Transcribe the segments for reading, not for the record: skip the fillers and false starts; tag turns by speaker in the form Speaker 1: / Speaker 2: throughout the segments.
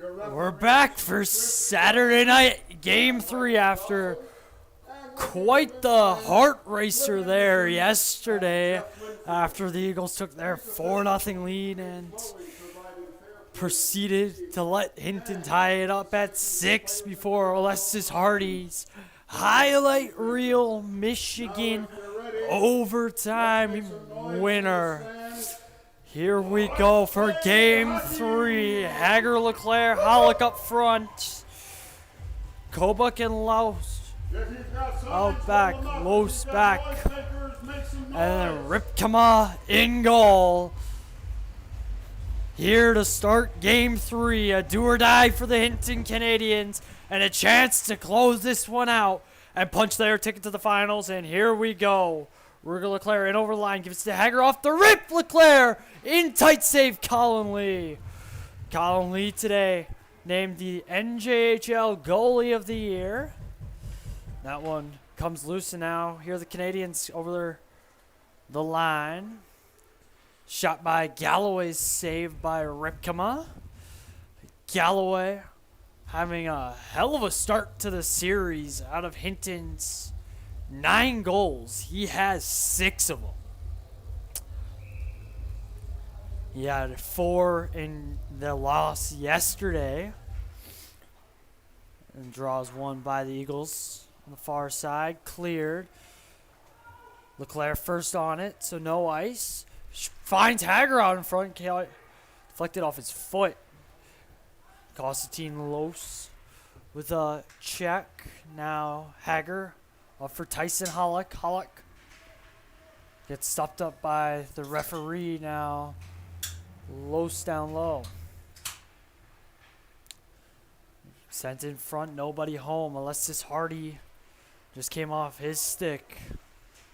Speaker 1: We're back for Saturday night, Game 3 after quite the heart racer there yesterday after the Eagles took their 4-0 lead and proceeded to let Hinton tie it up at 6 before Alexis Hardy's highlight reel Michigan overtime winner. Here we go for Game 3. Hager, Leclerc, Hollick up front. Kobuk and Laus out back. Laus back. And then Ripkema in goal. Here to start Game 3. A do or die for the Hinton Canadians. And a chance to close this one out and punch their ticket to the finals. And here we go. Ruger Leclerc in over the line, gives it to Hager off the rip. Leclerc in tight save. Colin Lee. Colin Lee today named the NJHL goalie of the year. That one comes loose, and now here are the Canadians over the line. Shot by Galloway, saved by Ripkema. Galloway having a hell of a start to the series out of Hinton's 9 goals. He has 6 of them. He had 4 in the loss yesterday. And draws 1 by the Eagles on the far side. Cleared. Leclerc first on it, so no ice. Finds Hager out in front. Deflected off his foot. Constantine Los with a check. Now Hager off for Tyson Hollick. Hollick gets stopped up by the referee now. Los down low. Sent in front, nobody home. Alexis Hardy just came off his stick.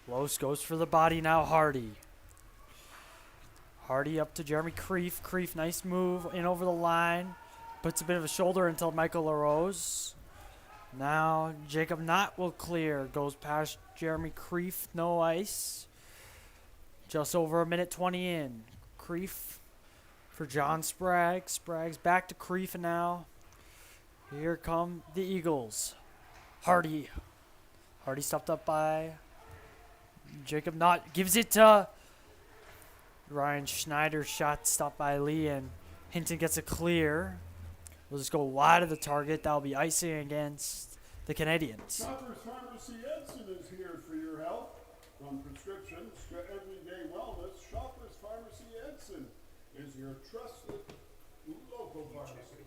Speaker 1: Los goes for the body now. Hardy. Hardy up to Jeremy Kreef. Kreef, nice move in over the line. Puts a bit of a shoulder until Michael LaRose. Now Jacob Knott will clear. Goes past Jeremy Kreef. No ice. Just over 1:20 in. Kreef for John Sprague. Sprague's back to Kreef now. Here come the Eagles. Hardy. Hardy stopped up by Jacob Knott. Gives it to Ryan Schneider. Shot stopped by Lee, and Hinton gets a clear. We'll just go wide of the target. That'll be icing against the Canadians.
Speaker 2: Shoppers Pharmacy Edson is here for your health. From prescriptions to everyday wellness, Shoppers Pharmacy Edson is your trusted local pharmacy.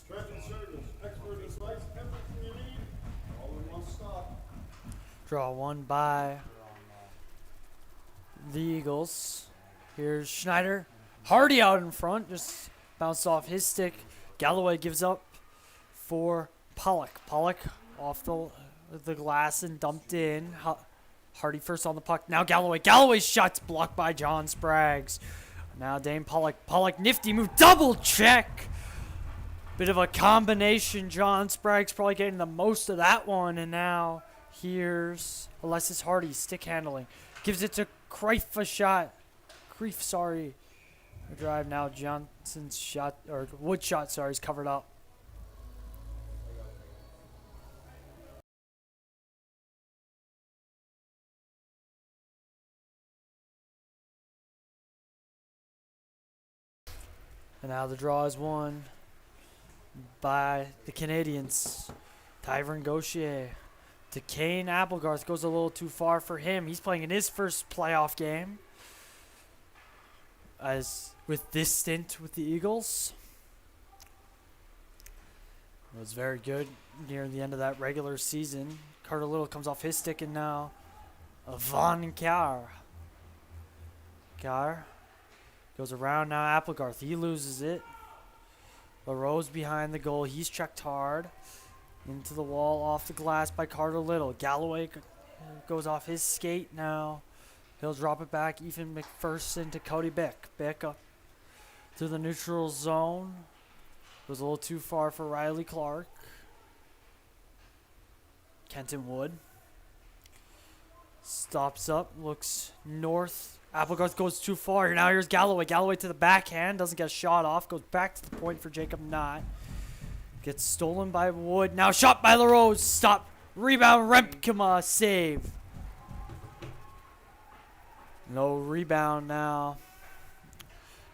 Speaker 2: Friendly service, expert advice, everything you need, all in one stop.
Speaker 1: Draw 1 by the Eagles. Here's Schneider. Hardy out in front. Just bounced off his stick. Galloway gives up for Pollock. Pollock off the glass and dumped in. Hardy first on the puck. Now Galloway. Galloway's shot's blocked by John Spraggs. Now Dane Pollock. Pollock, nifty move. Double check. Bit of a combination. John Spraggs probably getting the most of that one. And now here's Alexis Hardy. Stick handling. Gives it to Kreif a shot. Kreif, sorry. Drive now. Johnson's shot, or Wood shot, sorry, is covered up. And now the draw is won by the Canadians. Tyron Gaucher to Kane Applegarth. Goes a little too far for him. He's playing in his first playoff game as with this stint with the Eagles. It was very good near the end of that regular season. Carter Little comes off his stick, and now Von Carr. Carr goes around now. Applegarth, he loses it. LaRose behind the goal. He's checked hard. Into the wall, off the glass by Carter Little. Galloway goes off his skate now. He'll drop it back. Ethan McPherson to Cody Beck. Beck up to the neutral zone. Goes a little too far for Riley Clark. Kenton Wood stops up, looks north. Applegarth goes too far. Now here's Galloway. Galloway to the backhand. Doesn't get a shot off. Goes back to the point for Jacob Knott. Gets stolen by Wood. Now shot by LaRose. Stop. Rebound. Rempkema. Save. No rebound now.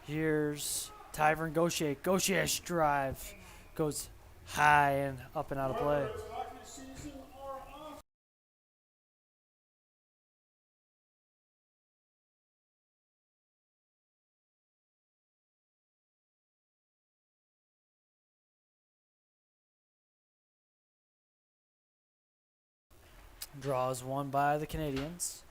Speaker 1: Here's Tyvern Gaucher. Gaucher's drive. Goes high and up and out of play. Draws one by the Canadians.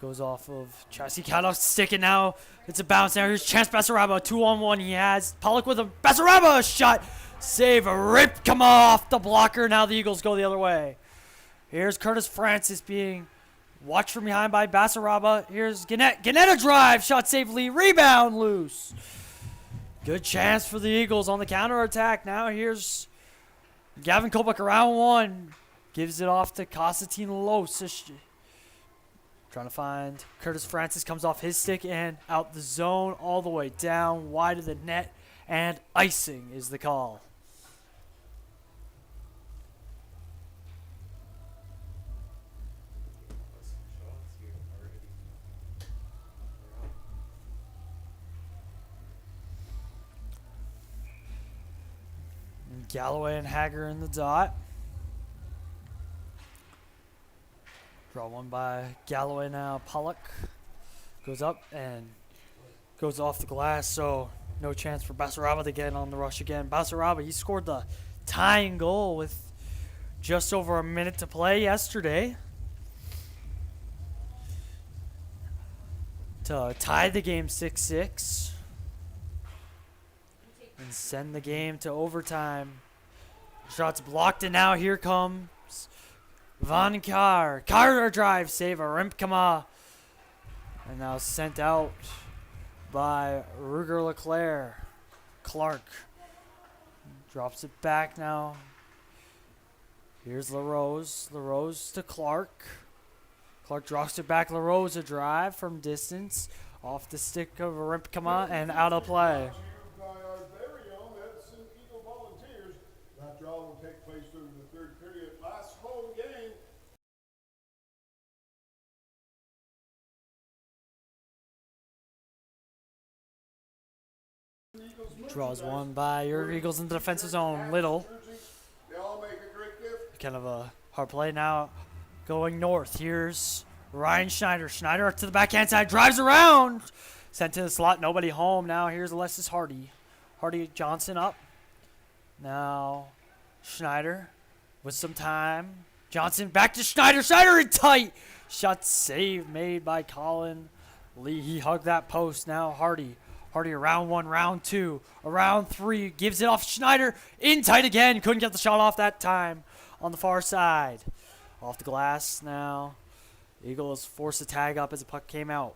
Speaker 1: Goes off of Chassis Caddock stick it now. It's a bounce now. Here's Chance Basaraba. 2-on-1 he has. Pollock with him. Basaraba shot. Save a rip. Come off the blocker. Now the Eagles go the other way. Here's Curtis Francis being watched from behind by Basaraba. Here's Gannett. Gannett a drive. Shot safely. Rebound loose. Good chance for the Eagles on the counterattack. Now here's Gavin Kobach around one. Gives it off to Constantine Los. Trying to find Curtis Francis. Comes off his stick and out the zone all the way down wide of the net. And icing is the call. Galloway and Hager in the dot. Draw one by Galloway now. Pollock goes up and goes off the glass, so no chance for Basaraba to get on the rush again. Basaraba, he scored the tying goal with just over a minute to play yesterday to tie the game 6-6 and send the game to overtime. Shots blocked, and now here comes Van Kar. Carter drive, save a Rempkema. And now sent out by Ruger Leclerc. Clark drops it back now. Here's LaRose. LaRose to Clark. Clark drops it back. LaRose a drive from distance. Off the stick of Rempkema and out of play.
Speaker 2: By our very own Edson Eagle Volunteers. That draw will take place during the third period. Last home game.
Speaker 1: Draws one by your Eagles in the defensive zone. Little.
Speaker 2: They all make a great gift.
Speaker 1: Kind of a hard play now. Going north. Here's Ryan Schneider. Schneider up to the backhand side. Drives around. Sent to the slot. Nobody home. Now here's Alexis Hardy. Hardy Johnson up. Now Schneider with some time. Johnson back to Schneider. Schneider in tight. Shot save made by Colin Lee. He hugged that post. Now Hardy. Hardy around one, round two, around three. Gives it off Schneider. In tight again. Couldn't get the shot off that time on the far side. Off the glass now. Eagles forced a tag up as the puck came out.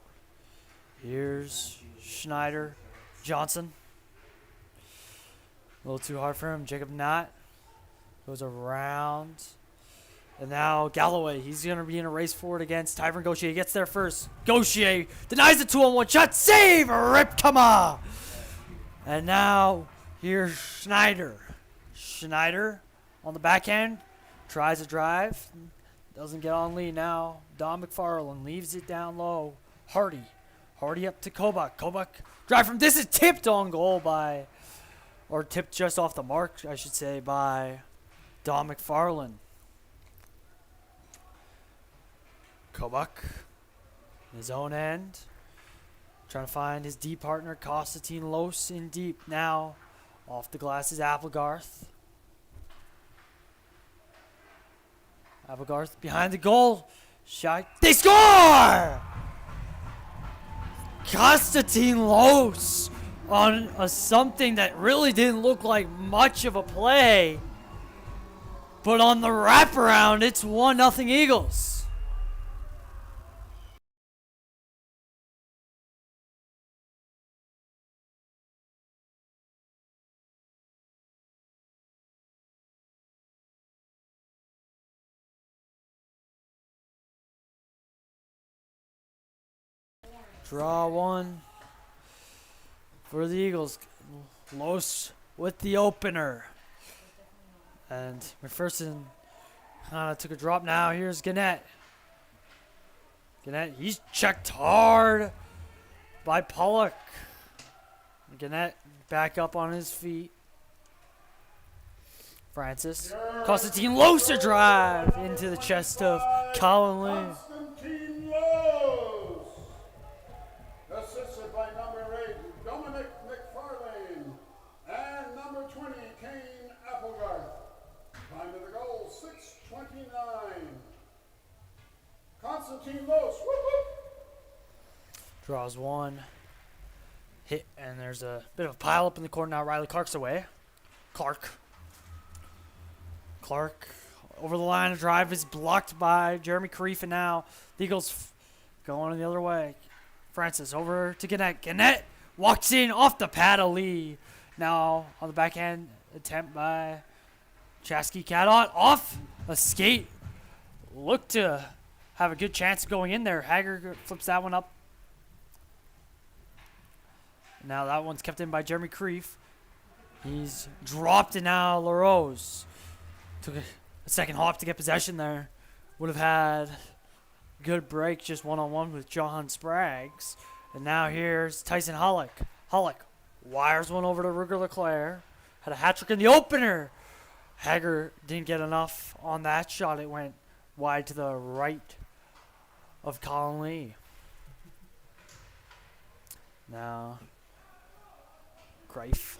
Speaker 1: Here's Schneider. Johnson. A little too hard for him. Jacob Knott goes around. And now Galloway. He's going to be in a race forward against Tyvern Gaucher. He gets there first. Gaucher denies the 2-on-1 shot. Save! Ripkema! And now here's Schneider. Schneider on the backhand. Tries a drive. Doesn't get on Lee now. Don McFarland leaves it down low. Hardy. Hardy up to Kobach. Kobach drive from distance. Tipped on goal by, or tipped just off the mark, I should say, by Don McFarland. Kobach in his own end. Trying to find his deep partner, Constantine Los in deep. Now off the glass is Applegarth. Applegarth behind the goal. Shot. They score! Constantine Los on something that really didn't look like much of a play. But on the wraparound, it's 1-0 Eagles. Draw one for the Eagles. Los with the opener. And McPherson took a drop now. Here's Gannett. Gannett, he's checked hard by Pollock. Gannett back up on his feet. Francis. Constantine Lose a drive into the chest of Colin Lee.
Speaker 2: Constantine Lose. Assisted by number 8, Dominic McFarlane. And number 20, Kane Applegarth. Time to the goal, 6:29. Constantine Lose. Whoop, whoop.
Speaker 1: Draws one. Hit, and there's a bit of a pile up in the corner now. Riley Clark's away. Clark over the line of drive is blocked by Jeremy Creef, and now the Eagles going the other way. Francis over to Gannett. Gannett walks in off the pad of Lee. Now on the backhand attempt by Chasky Cadot off a skate. Looked to have a good chance of going in there. Hager flips that one up. Now that one's kept in by Jeremy Creef. He's dropped, and now LaRose took a second hop to get possession there. Would have had a good break just one-on-one with John Spraggs. And now here's Tyson Hollick. Hollick wires one over to Ruger Leclerc. Had a hat trick in the opener. Hager didn't get enough on that shot. It went wide to the right of Colin Lee. Now Greif.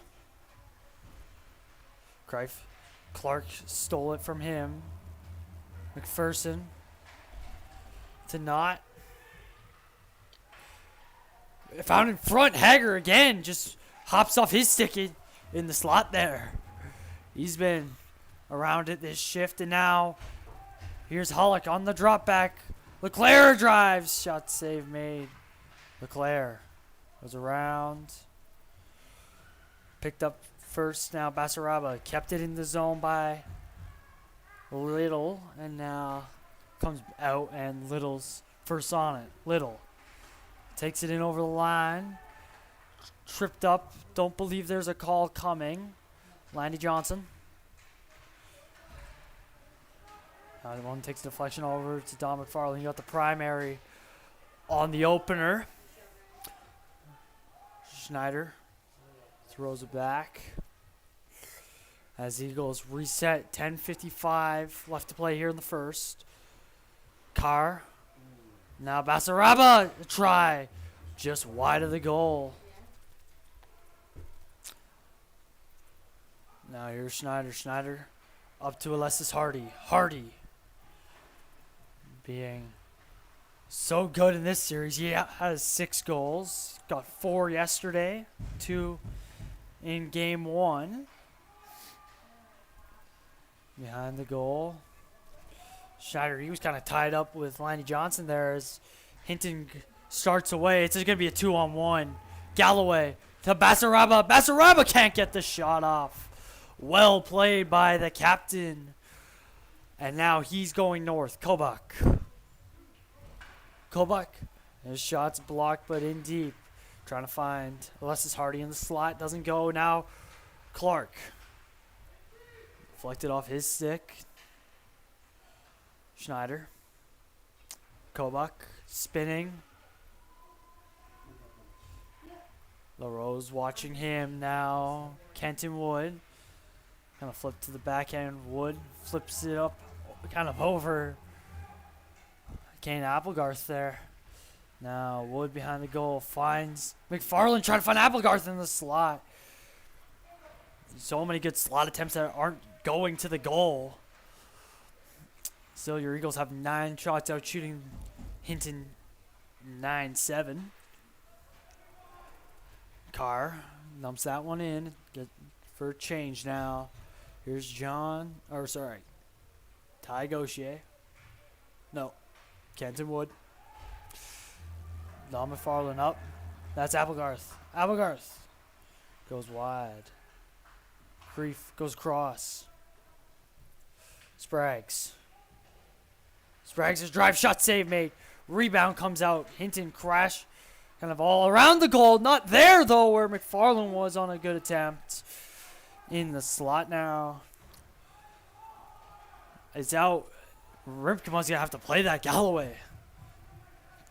Speaker 1: Clark stole it from him. McPherson to Knott. Found in front. Hager again just hops off his stick in the slot there. He's been around it this shift, and now here's Hollick on the drop back. Leclerc drives. Shot save made. Leclerc goes around. Picked up first now. Basaraba kept it in the zone by Little, and now comes out, and Little's first on it. Little takes it in over the line. Tripped up. Don't believe there's a call coming. Landy Johnson. The one takes the deflection over to Don McFarlane. He got the primary on the opener. Schneider throws it back. As Eagles reset, 10:55 left to play here in the first. Carr. Now Basaraba, a try. Just wide of the goal. Now here's Schneider. Schneider up to Alessis Hardy. Hardy being so good in this series. He has 6 goals. Got 4 yesterday. 2 in game 1. Behind the goal. Schneider, he was kind of tied up with Lanny Johnson there as Hinton starts away. It's just going to be a 2-on-1. Galloway to Basaraba. Basaraba can't get the shot off. Well played by the captain. And now he's going north. Kobach. His shot's blocked but in deep. Trying to find Alessis Hardy in the slot. Doesn't go. Now Clark. Deflected off his stick. Schneider. Kobach spinning. LaRose watching him now. Kenton Wood. Kind of flip to the backhand. Wood flips it up kind of over Kane Applegarth there. Now Wood behind the goal finds McFarlane trying to find Applegarth in the slot. So many good slot attempts that aren't going to the goal. Still, your Eagles have 9 shots out, shooting Hinton 9-7. Carr dumps that one in. Get for a change now. Here's Ty Gaucher. No, Kenton Wood. Don McFarlane up. That's Applegarth. Applegarth goes wide. Creef goes across. Spraggs. Spraggs' drive shot save made. Rebound comes out. Hinton crash kind of all around the goal. Not there, though, where McFarlane was on a good attempt. In the slot now. is out. Ripkemon's gonna have to play that Galloway.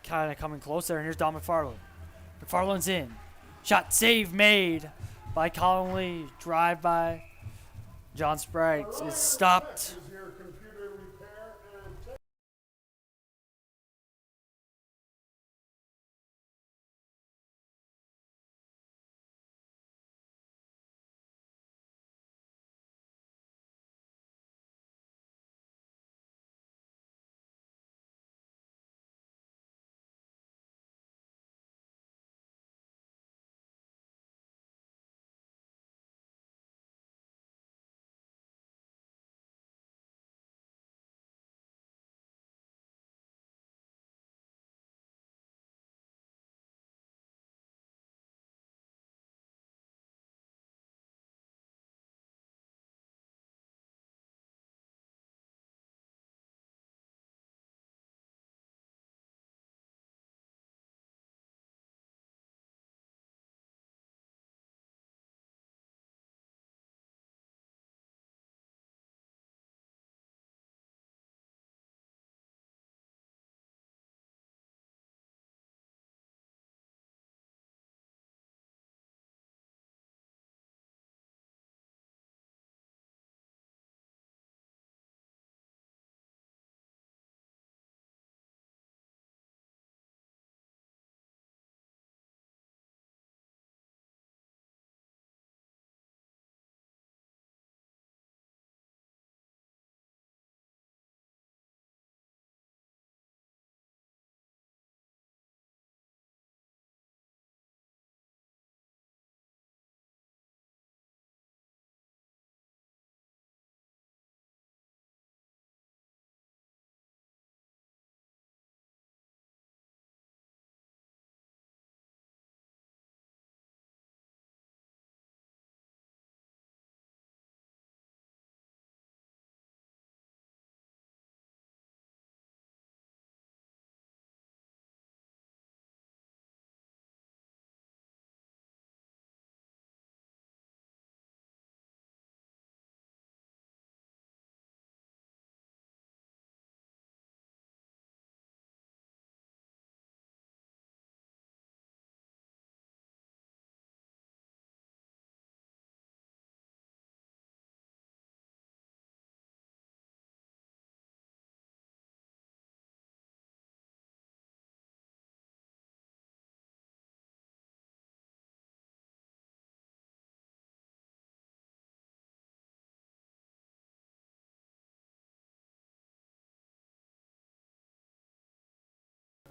Speaker 1: Kind of coming close there, and here's Don McFarland. McFarland's in. Shot save made by Colin Lee. Drive by John Sprague. It's stopped.
Speaker 2: Is your computer repair and tech.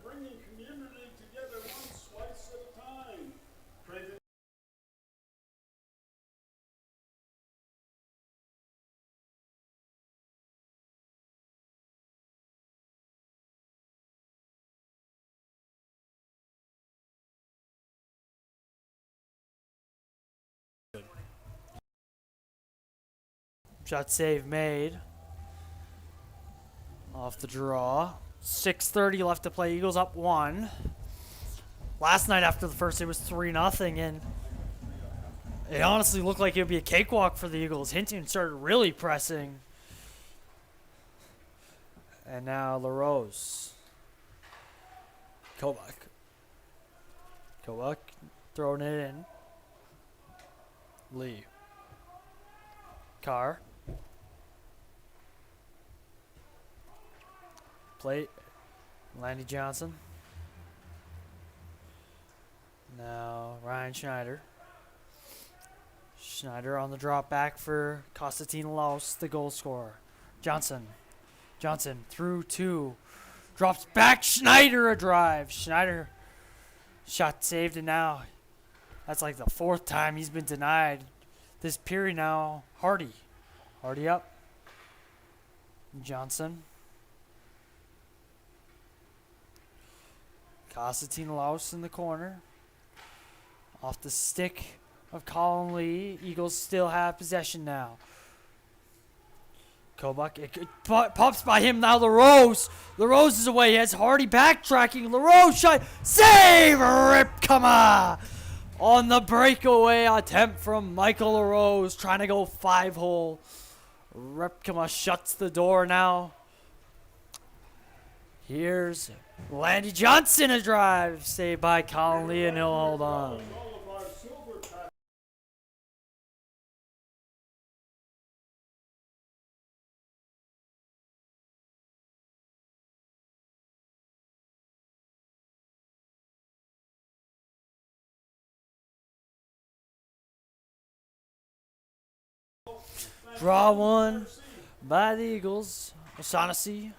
Speaker 2: Bringing community together one slice at a time. Craven
Speaker 1: Shot save made. Off the draw. 6:30 left to play. Eagles up 1. Last night after the first, it was 3-0, and it honestly looked like it would be a cakewalk for the Eagles. Hinton started really pressing. And now LaRose. Kovak throwing it in. Lee. Carr. Plate. Landy Johnson. Now Ryan Schneider. Schneider on the drop back for Constantine Laus, the goal scorer. Johnson through 2. Drops back. Schneider a drive. Schneider shot saved, and now that's like the 4th time he's been denied this period now. Hardy up. Johnson. Constantine Laus in the corner. Off the stick of Colin Lee. Eagles still have possession now. Kobach. It pops by him now. LaRose. LaRose is away. He has Hardy backtracking. LaRose shot. Save! Ripkema! On the breakaway attempt from Michael LaRose. Trying to go 5-hole. Repkema shuts the door now. Here's Landy Johnson, a drive saved by Colin Lee, and he'll hold on.
Speaker 2: All of our silver pack.
Speaker 1: Draw one by the Eagles. O'Shaughnessy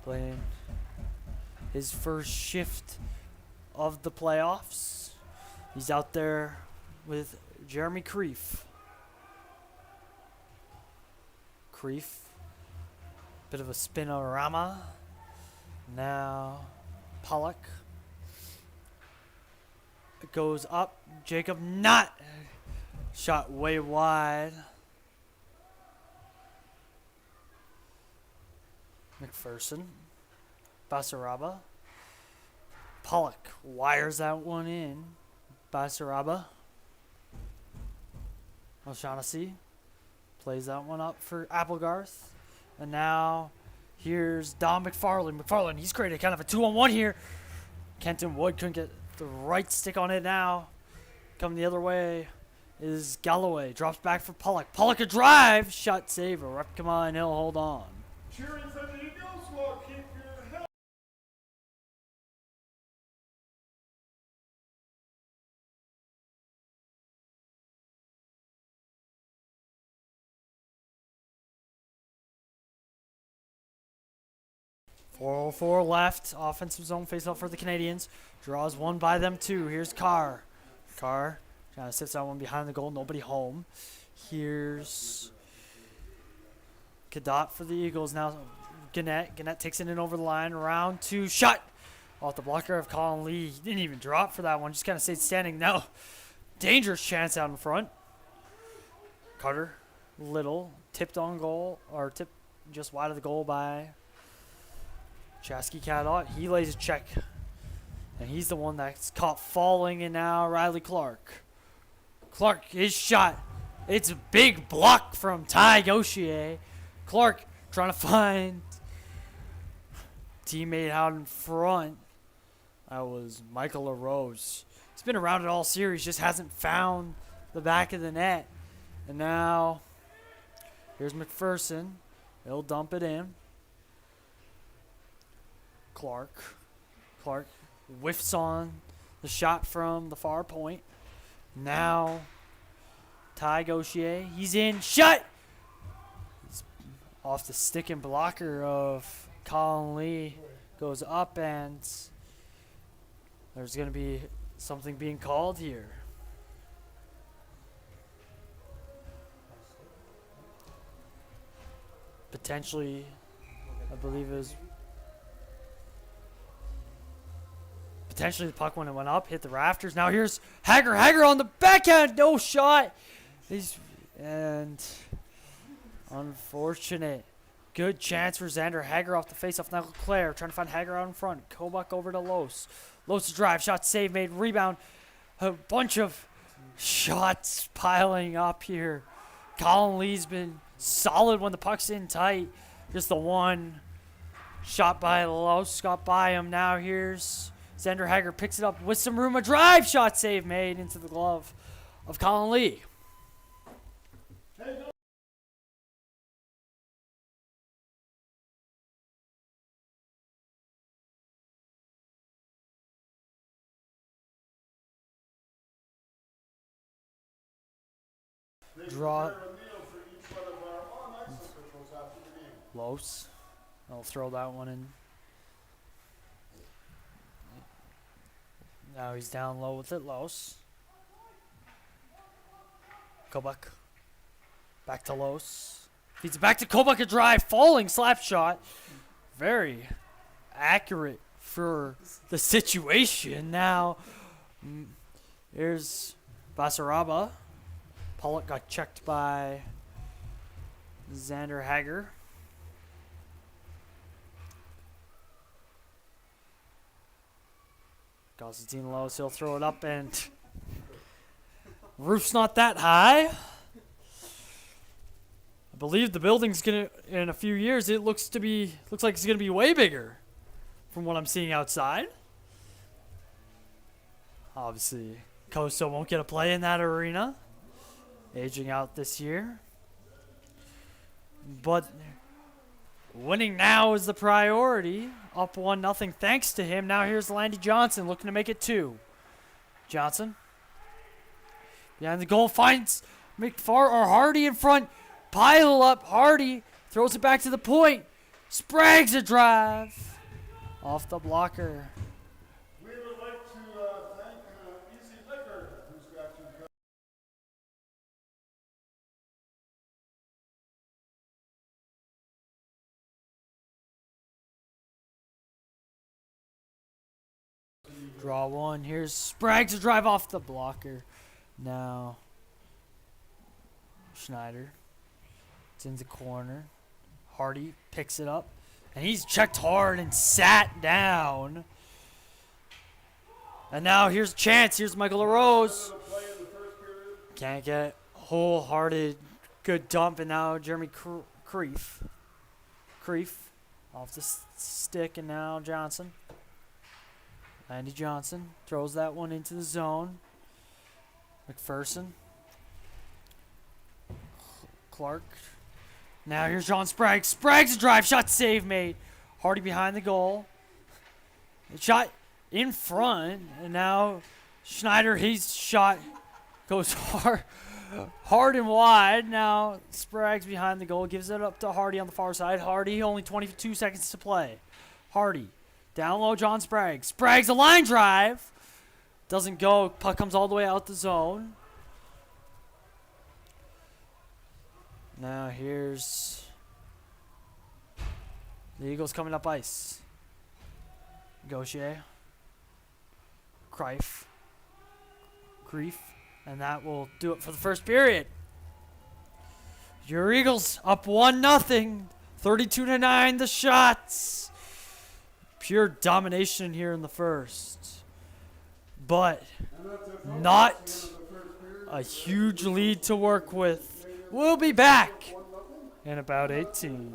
Speaker 1: playing his first shift of the playoffs. He's out there with Jeremy Creef. Creef, bit of a spinorama. Now Pollock. It goes up. Jacob not shot way wide. McPherson. Basaraba. Pollock wires that one in. Basaraba. O'Shaughnessy plays that one up for Applegarth. And now here's Don McFarland. McFarland, he's created kind of a 2-on-1 here. Kenton Wood couldn't get the right stick on it now. Coming the other way is Galloway. Drops back for Pollock. Pollock a drive. Shot save. Repkema, and he'll hold on.
Speaker 2: Cheering for the Eagles will keep your health.
Speaker 1: 4:04 left. Offensive zone face-off for the Canadians. Draws one by them too. Here's Carr. Carr trying to sit that one behind the goal. Nobody home. Here's Cadot for the Eagles. Now Gannett. Gannett takes it in over the line. Round two. Shot off the blocker of Colin Lee. He didn't even drop for that one. Just kind of stayed standing. Now dangerous chance out in front. Carter. Little. Tipped on goal. Or tipped just wide of the goal by Chasky Cadot. He lays a check. And he's the one that's caught falling. And now Riley Clark. Clark, his shot. It's a big block from Ty Gauchier. Clark trying to find teammate out in front. That was Michael LaRose. He's been around it all series, just hasn't found the back of the net. And now here's McPherson. He'll dump it in. Clark whiffs on the shot from the far point. Now Ty Gauchier, he's in, shot! He's off the stick and blocker of Colin Lee. Goes up, and there's going to be something being called here. Potentially, I believe it was potentially the puck when it went up, hit the rafters. Now here's Hager. Hager on the backhand. No shot. And unfortunate. Good chance for Xander Hager off the faceoff. Now Leclerc trying to find Hager out in front. Kobach over to Los. Los drive. Shot save made. Rebound. A bunch of shots piling up here. Colin Lee's been solid when the puck's in tight. Just the one shot by Los got by him. Now here's Xander Hager, picks it up with some room. A drive shot save made into the glove of Colin Lee. Draw. Los. I'll throw that one in. Now he's down low with it, Los. Kobach. Back to Los. Feeds it back to Kobach, a drive. Falling slap shot. Very accurate for the situation. Now, here's Basaraba. Pollock got checked by Xander Hager. Constantine Los, he'll throw it up, and roof's not that high. believe the building's gonna in a few years. It looks like it's gonna be way bigger, from what I'm seeing outside. Obviously, Coastal won't get a play in that arena, aging out this year. But winning now is the priority. Up 1-0 thanks to him. Now here's Landy Johnson looking to make it 2. Johnson behind the goal finds McFar or Hardy in front. Pile up. Hardy throws it back to the point. Sprague's a drive off the blocker.
Speaker 2: We would like to thank Easy Liquor, who's got you covered.
Speaker 1: Draw one. Here's Sprague's a drive off the blocker. Now Schneider. It's in the corner. Hardy picks it up. And he's checked hard and sat down. And now here's a chance. Here's Michael LaRose. Can't get it. Wholehearted. Good dump. And now Jeremy Creef. Off the stick. And now Johnson. Landy Johnson throws that one into the zone. McPherson. Clark. Now here's John Sprague. Sprague's a drive. Shot save made. Hardy behind the goal. Shot in front. And now Schneider, his shot goes hard and wide. Now Sprague's behind the goal. Gives it up to Hardy on the far side. Hardy, only 22 seconds to play. Hardy. Down low, John Sprague. Sprague's a line drive. Doesn't go. Puck comes all the way out the zone. Now here's the Eagles coming up ice. Gaucher. Creef. And that will do it for the first period. Your Eagles up 1-0. 32-9 the shots. Pure domination here in the first. But not a huge lead to work with. We'll be back in about 18.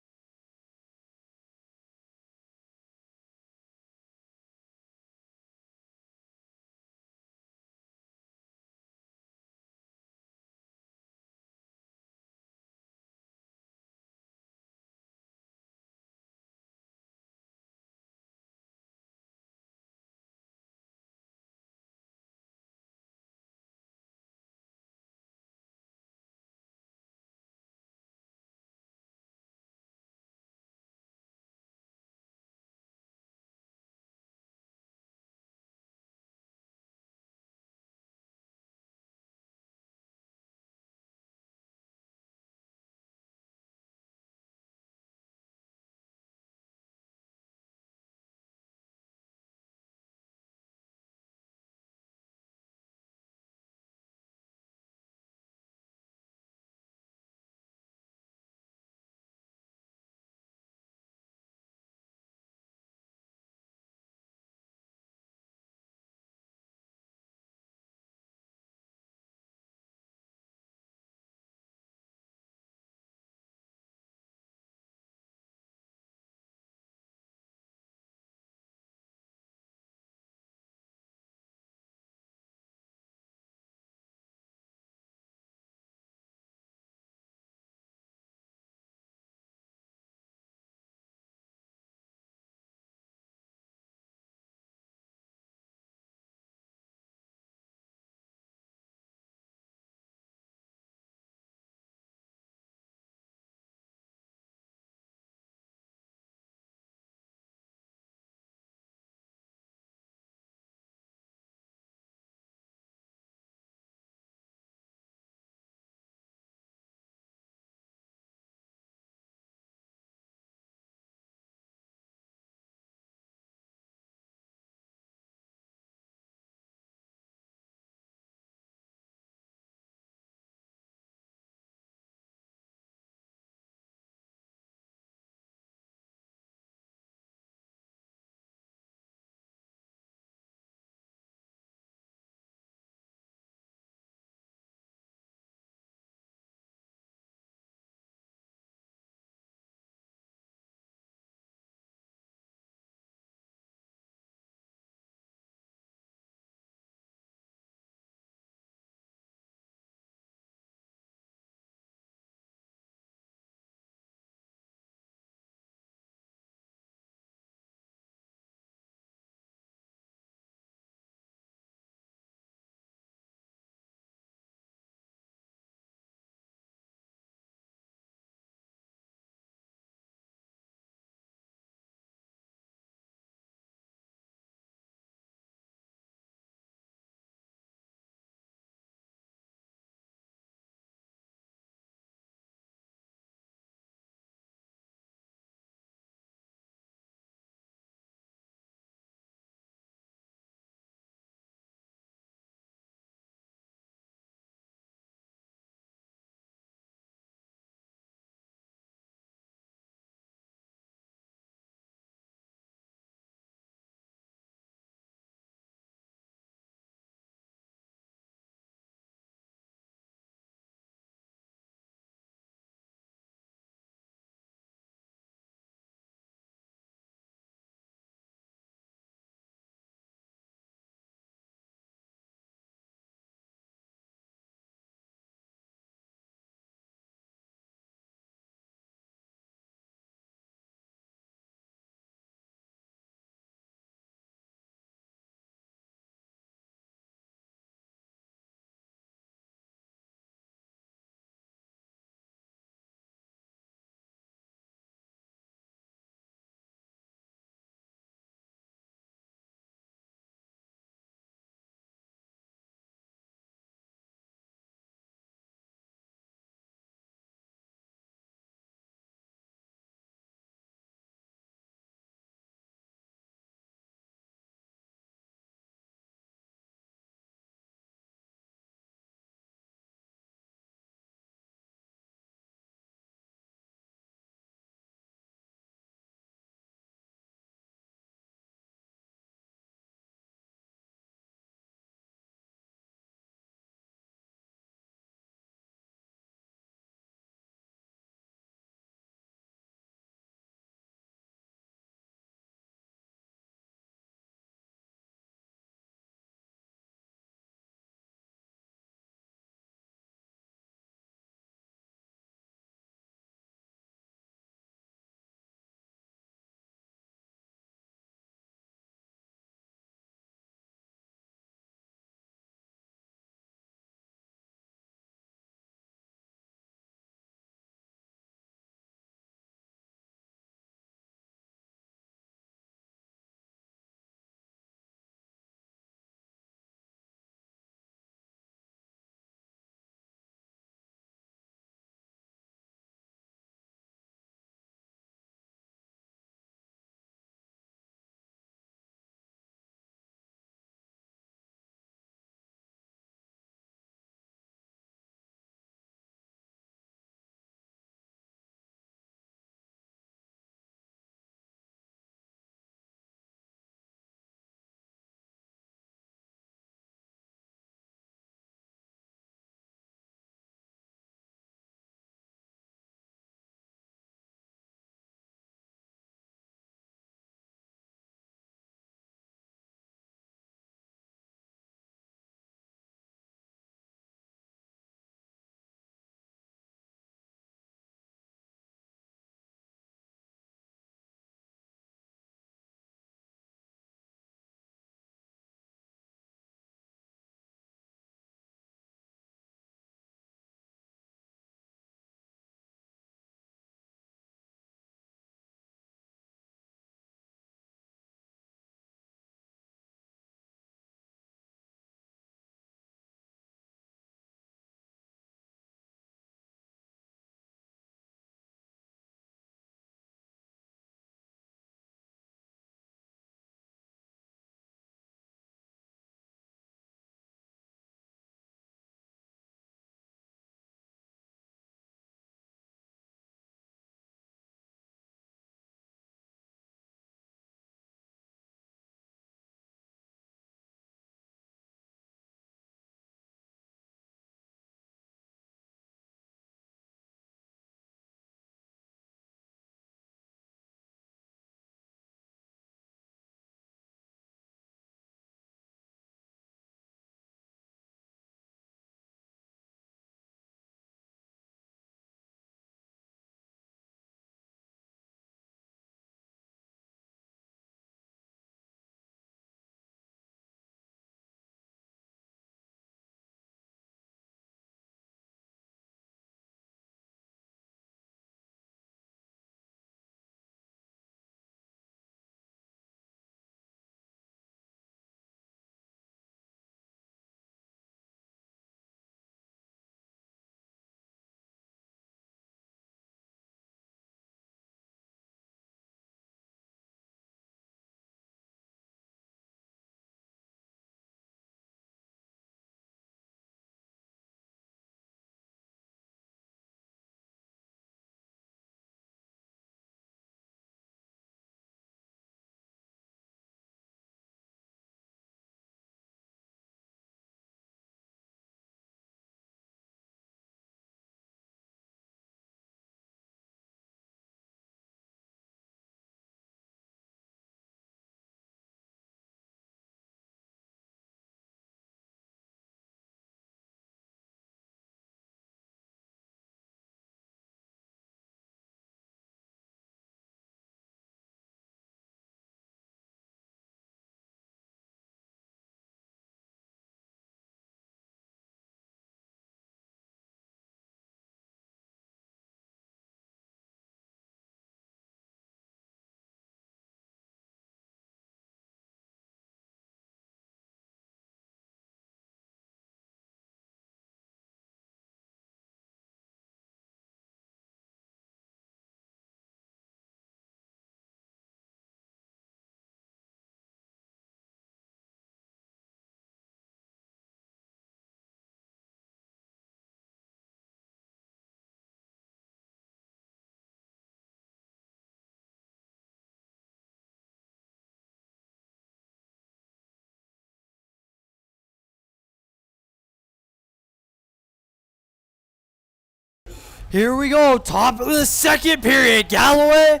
Speaker 1: Here we go. Top of the second period. Galloway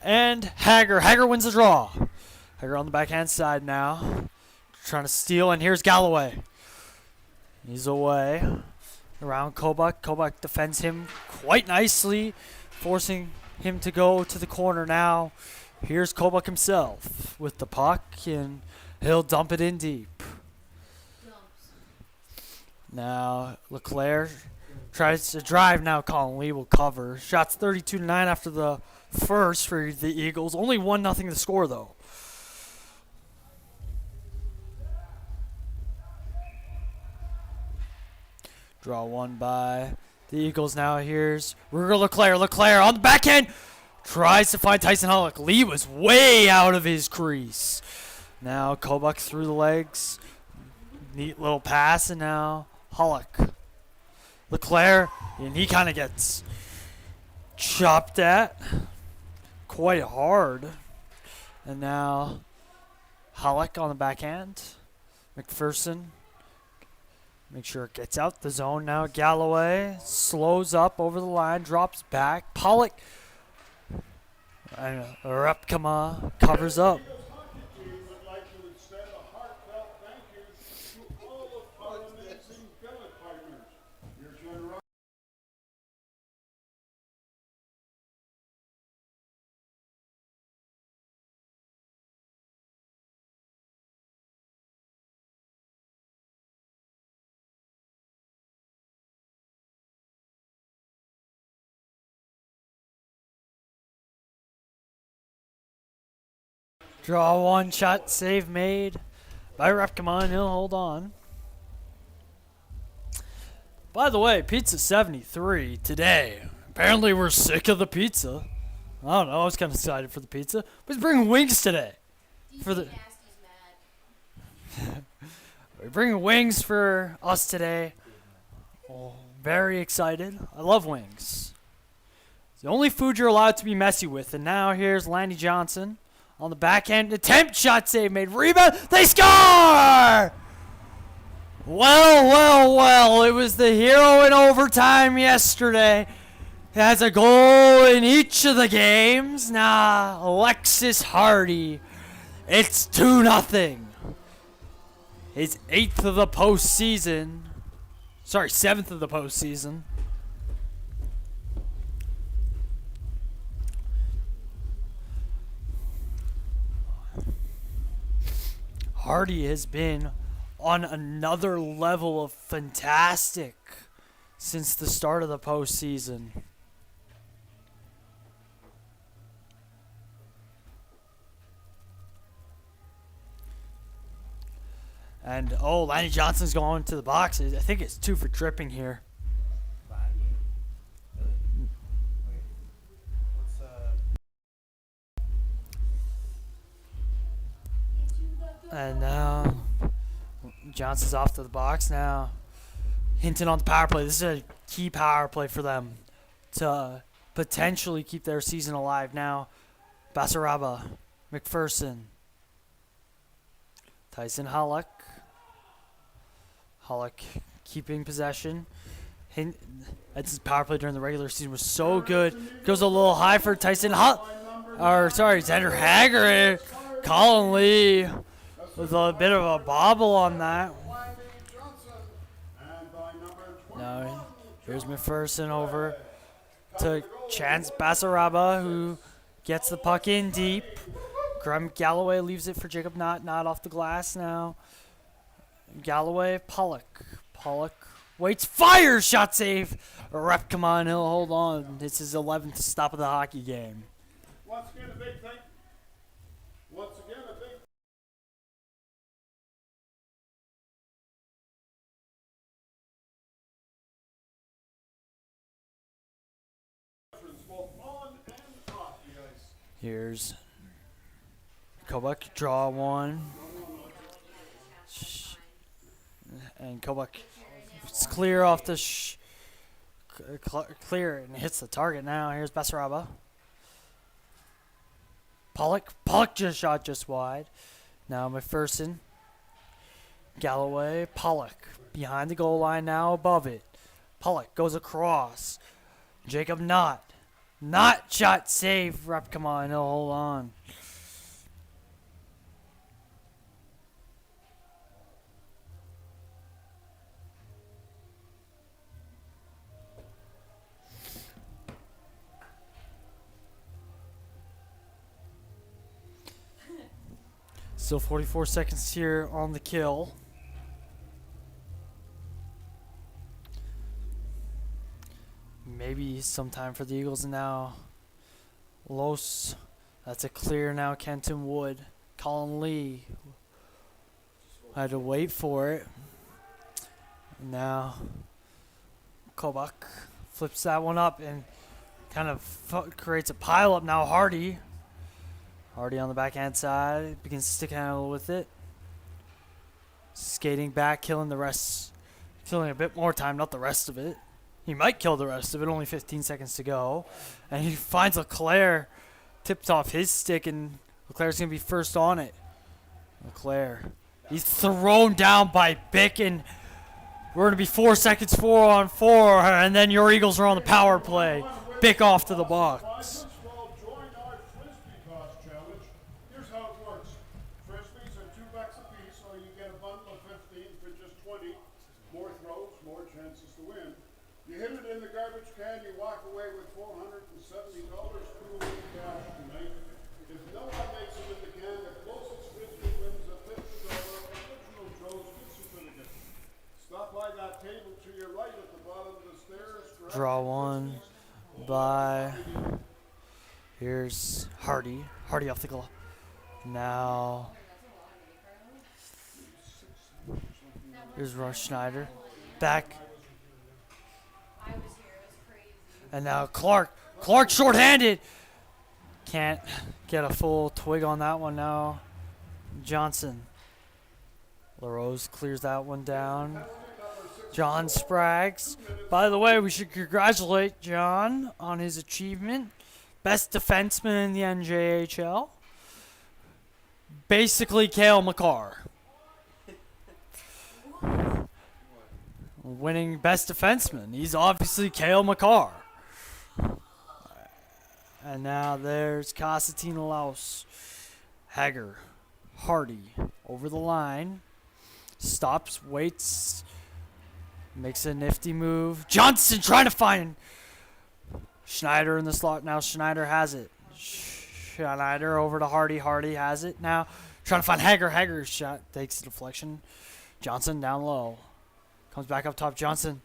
Speaker 1: and Hager. Hager wins the draw. Hager on the backhand side now. Trying to steal, and here's Galloway. He's away. Around Kobach. Kobach defends him quite nicely, forcing him to go to the corner now. Here's Kobach himself with the puck, and he'll dump it in deep. Now Leclerc tries to drive now. Colin Lee will cover. Shots 32-9 after the first for the Eagles. Only 1-0 to score, though. Draw one by the Eagles now. Here's Ruger Leclerc. Leclerc on the backhand. Tries to find Tyson Hullock. Lee was way out of his crease. Now Kobach through the legs. Neat little pass, and now Hullock. Leclerc, and he kind of gets chopped at quite hard. And now Hullock on the backhand. McPherson. Make sure it gets out the zone now. Galloway slows up over the line, drops back. Pollock and Repkema covers up.
Speaker 2: We would like to extend a heartfelt thank you to all of our amazing billet partners. Your generosity.
Speaker 1: Draw one, shot save made by Repkema. He'll hold on. By the way, Pizza 73 today. Apparently we're sick of the pizza. I don't know, I was kind of excited for the pizza. But he's bringing wings today. For the We're bringing wings for us today. Oh, very excited. I love wings. It's the only food you're allowed to be messy with. And now here's Landy Johnson on the backhand. Attempt, shot save made. Rebound. They score! Well. It was the hero in overtime yesterday. He has a goal in each of the games. Now, Alexis Hardy. It's 2-0. His 8th of the postseason. Sorry, 7th of the postseason. Hardy has been on another level of fantastic since the start of the postseason. And, Lanny Johnson's going to the box. I think it's 2 for tripping here. And now Johnson's off to the box now. Hinton on the power play. This is a key power play for them to potentially keep their season alive now. Basaraba, McPherson, Tyson Hullock. Hullock keeping possession. Edson's power play during the regular season was so good. Goes a little high for Tyson Xander Hager. Colin Lee with a bit of a bobble on that. Now here's McPherson over to Chance Basaraba, who gets the puck in deep. Graham Galloway leaves it for Jacob Knott off the glass now. Galloway, Pollock waits, fires, shot save. Repkema, he'll hold on. It's his 11th stop of the hockey game.
Speaker 2: Once again, a big thank. Once again, a big. Both on and off the ice.
Speaker 1: Here's Kobach, draw one. And Kobach, it's clear off the clear and hits the target now. Here's Basaraba. Pollock just shot just wide. Now McPherson. Galloway, Pollock behind the goal line now, above it. Pollock goes across. Jacob Not shot save. Rep, come on. No, hold on. Still 44 seconds here on the kill. Maybe some time for the Eagles now. Los, that's a clear now. Kenton Wood. Colin Lee had to wait for it. Now Kobach flips that one up and kind of creates a pile up now. Hardy on the backhand side begins to stick handle with it. Skating back, killing the rest, killing a bit more time, not the rest of it. He might kill the rest of it, only 15 seconds to go. And he finds Leclerc, tipped off his stick, and Leclerc's going to be first on it. Leclerc, he's thrown down by Bick, and we're going to be 4 seconds, 4-on-4, and then your Eagles are on the power play. Bick off to the box.
Speaker 2: Join our Frisbee toss challenge. Here's how it works. Frisbees are $2 a piece, or you get a bundle of 15 for just 20. More throws, more chances to win. You hit it in the garbage can, you walk away with $470 true cash tonight. If no one makes it in the can, the closest Frisbee wins a $50 original Joe's gift certificate. Stop by that table to your right at the bottom of the stairs.
Speaker 1: Draw one by. Here's Hardy. Hardy off the glove. Now. Here's Rush Schneider. Back. And now Clark. Clark shorthanded. Can't get a full twig on that one now. Johnson. LaRose clears that one down. John Spraggs. By the way, we should congratulate John on his achievement. Best defenseman in the NJHL. Basically, Cale McCarr. Winning best defenseman. He's obviously Cale McCarr. And now there's Constantine Laus. Hager. Hardy. Over the line. Stops, waits. Makes a nifty move. Johnson trying to find Schneider in the slot. Now Schneider has it. Schneider over to Hardy. Hardy has it now. Trying to find Hager. Hager's shot takes the deflection. Johnson down low. Comes back up top. Johnson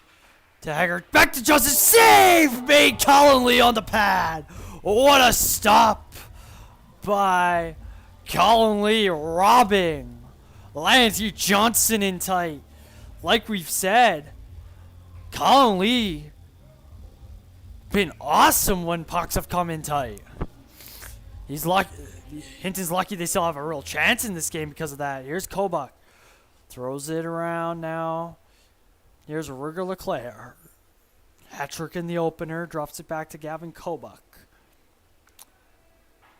Speaker 1: to Hager. Back to Johnson. Save made Colin Lee on the pad. What a stop by Colin Lee, robbing Lansky Johnson in tight. Like we've said, Colin Lee been awesome when pucks have come in tight. He's lucky. Hinton's lucky they still have a real chance in this game because of that. Here's Kobach. Throws it around now. Here's Ruger Leclerc. Hat-trick in the opener. Drops it back to Gavin Kobach.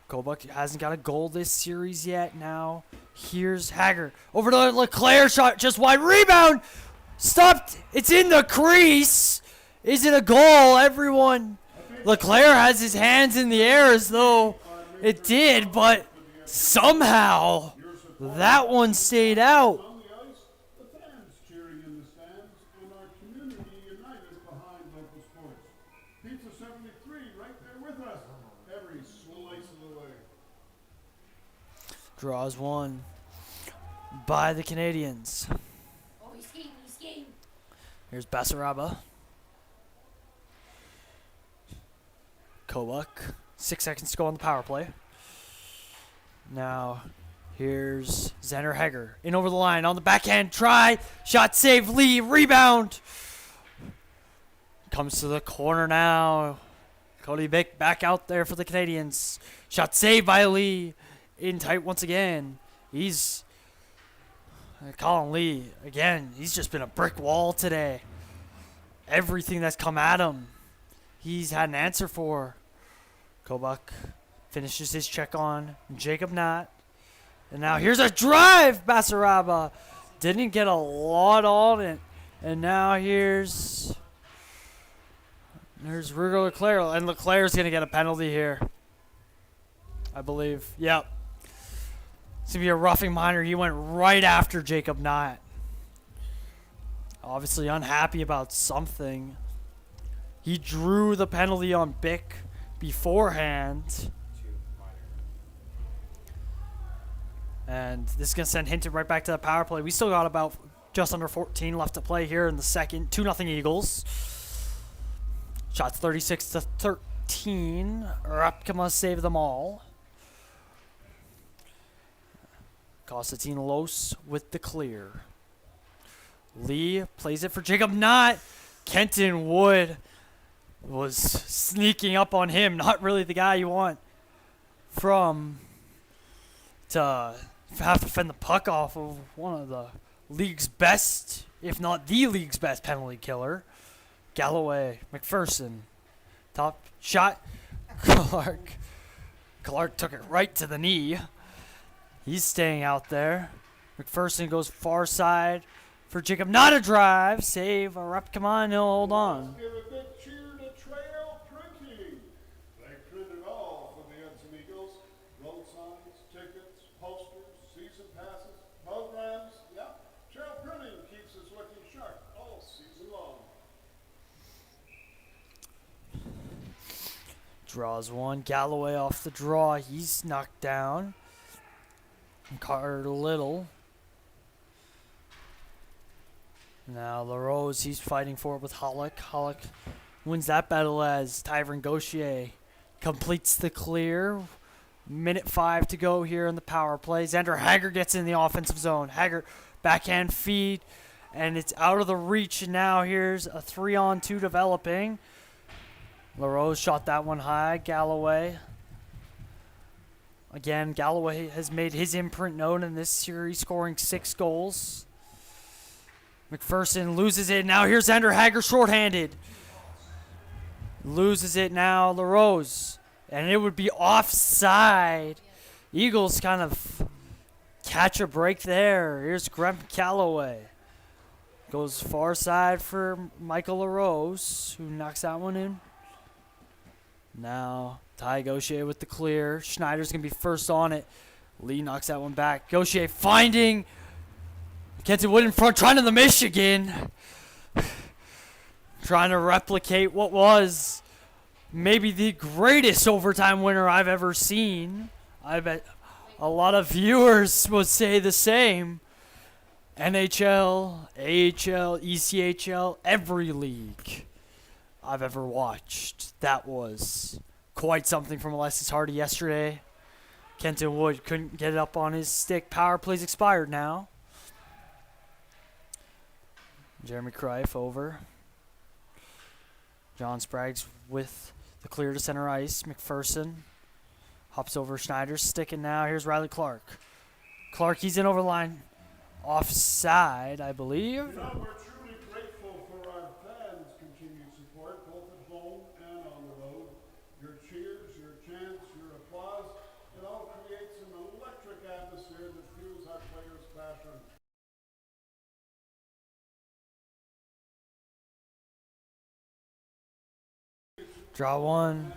Speaker 1: Kobach hasn't got a goal this series yet now. Here's Hager. Over to Leclerc. Shot just wide. Rebound. Stopped. It's in the crease. Is it a goal? Everyone. Leclerc has his hands in the air as though it did, but somehow that one stayed out.
Speaker 2: On the ice, the fans cheering in the stands, and our community united behind local sports. Pizza 73 right there with us, every slice of the way.
Speaker 1: Draws one by the Canadians.
Speaker 3: Oh, he's skating.
Speaker 1: Here's Basaraba. Kobach. 6 seconds to go on the power play. Now, here's Xander Hager. In over the line on the backhand. Try. Shot save. Lee. Rebound. Comes to the corner now. Cody Bick back out there for the Canadians. Shot saved by Lee. In tight once again. He's... Colin Lee, again, he's just been a brick wall today. Everything that's come at him, he's had an answer for. Kobach finishes his check on Jacob Knott. And now here's a drive, Basaraba. Didn't get a lot on it. And now here's There's Ruger Leclerc, and Leclerc's going to get a penalty here, I believe. Yep. It's going to be a roughing minor. He went right after Jacob Knott. Obviously unhappy about something. He drew the penalty on Bick beforehand. And this is going to send Hinton right back to the power play. We still got about just under 14 left to play here in the second. 2-0 Eagles. Shots 36-13. Rapkama save them all. Constantine Los with the clear. Lee plays it for Jacob Knott. Kenton Wood was sneaking up on him. Not really the guy you want to have to fend the puck off of one of the league's best, if not the league's best penalty killer. Galloway, McPherson, top shot. Clark took it right to the knee. He's staying out there. McPherson goes far side for Jacob. Not a drive. Save. Come on, he'll hold on.
Speaker 2: Give a big cheer to Trail Printing. They print it all for the Edson Eagles. Road signs, tickets, posters, season passes, programs. Yeah, Trail Printing keeps us looking sharp all season long.
Speaker 1: Draws one. Galloway off the draw. He's knocked down. Carter Little. Now LaRose, he's fighting for it with Hollick. Hollick wins that battle as Tyron Gaucher completes the clear. Minute 5 to go here in the power play. Xander Hager gets in the offensive zone. Hager backhand feed, and it's out of the reach. And now here's a 3-on-2 developing. LaRose shot that one high. Galloway. Again, Galloway has made his imprint known in this series, scoring 6 goals. McPherson loses it. Now here's Xander Hager shorthanded. Loses it now, LaRose. And it would be offside. Eagles kind of catch a break there. Here's Graham Galloway. Goes far side for Michael LaRose, who knocks that one in. Now, Ty Gaucher with the clear. Schneider's going to be first on it. Lee knocks that one back. Gaucher finding Kenton Wood in front, trying to the Michigan. Trying to replicate what was maybe the greatest overtime winner I've ever seen. I bet a lot of viewers would say the same. NHL, AHL, ECHL, every league I've ever watched. That was quite something from Alexis Hardy yesterday. Kenton Wood couldn't get it up on his stick. Power play's expired now. Jeremy Kreif over. John Sprague's with the clear to center ice. McPherson hops over Schneider's sticking now. Here's Riley Clark. Clark, he's in over the line. Offside, I believe.
Speaker 2: You know, we're truly grateful for our fans' continued support, both at home and on the road. Your cheers, your chants, your applause, it all creates an electric atmosphere that fuels our players' passion.
Speaker 1: Draw one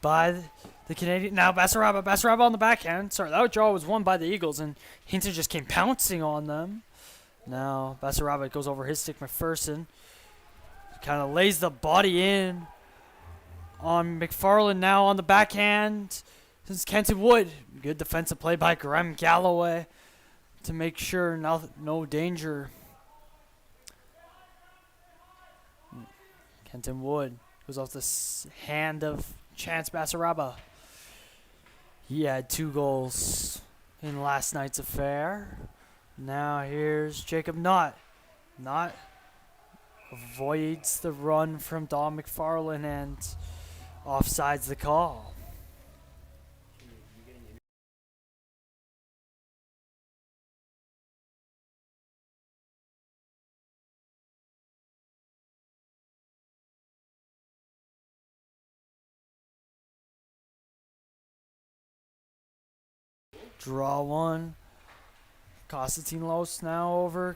Speaker 1: by the Canadian. Now Basaraba on the backhand. Sorry, that draw was won by the Eagles, and Hinton just came pouncing on them. Now Basaraba goes over his stick. McPherson kind of lays the body in on McFarland now on the backhand. This is Kenton Wood. Good defensive play by Graham Galloway to make sure no danger. Kenton Wood goes off the hand of Chance Basaraba. He had 2 goals in last night's affair. Now here's Jacob Knott. Knott avoids the run from Don McFarland and offsides the call. Draw one. Constantine Los now over.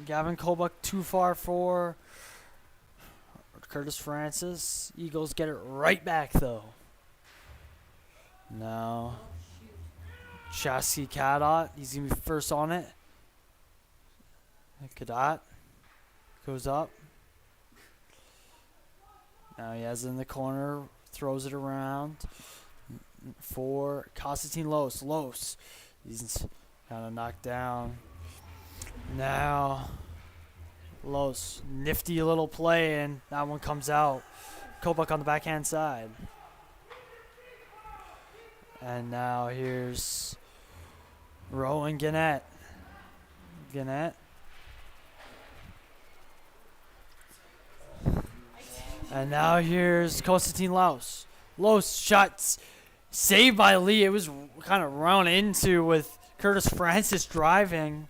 Speaker 1: Gavin Kobuk too far for. Curtis Francis. Eagles get it right back, though. Now, Chasky Cadot. He's going to be first on it. Cadot goes up. Now he has it in the corner. Throws it around. For Constantine Los. Los. He's kind of knocked down. Now, Los. Nifty little play, and that one comes out. Kobach on the backhand side. And now here's Rowan Gannett. Gannett. And now here's Konstantin Laus. Laus shots saved by Lee. It was kind of run into with Curtis Francis driving.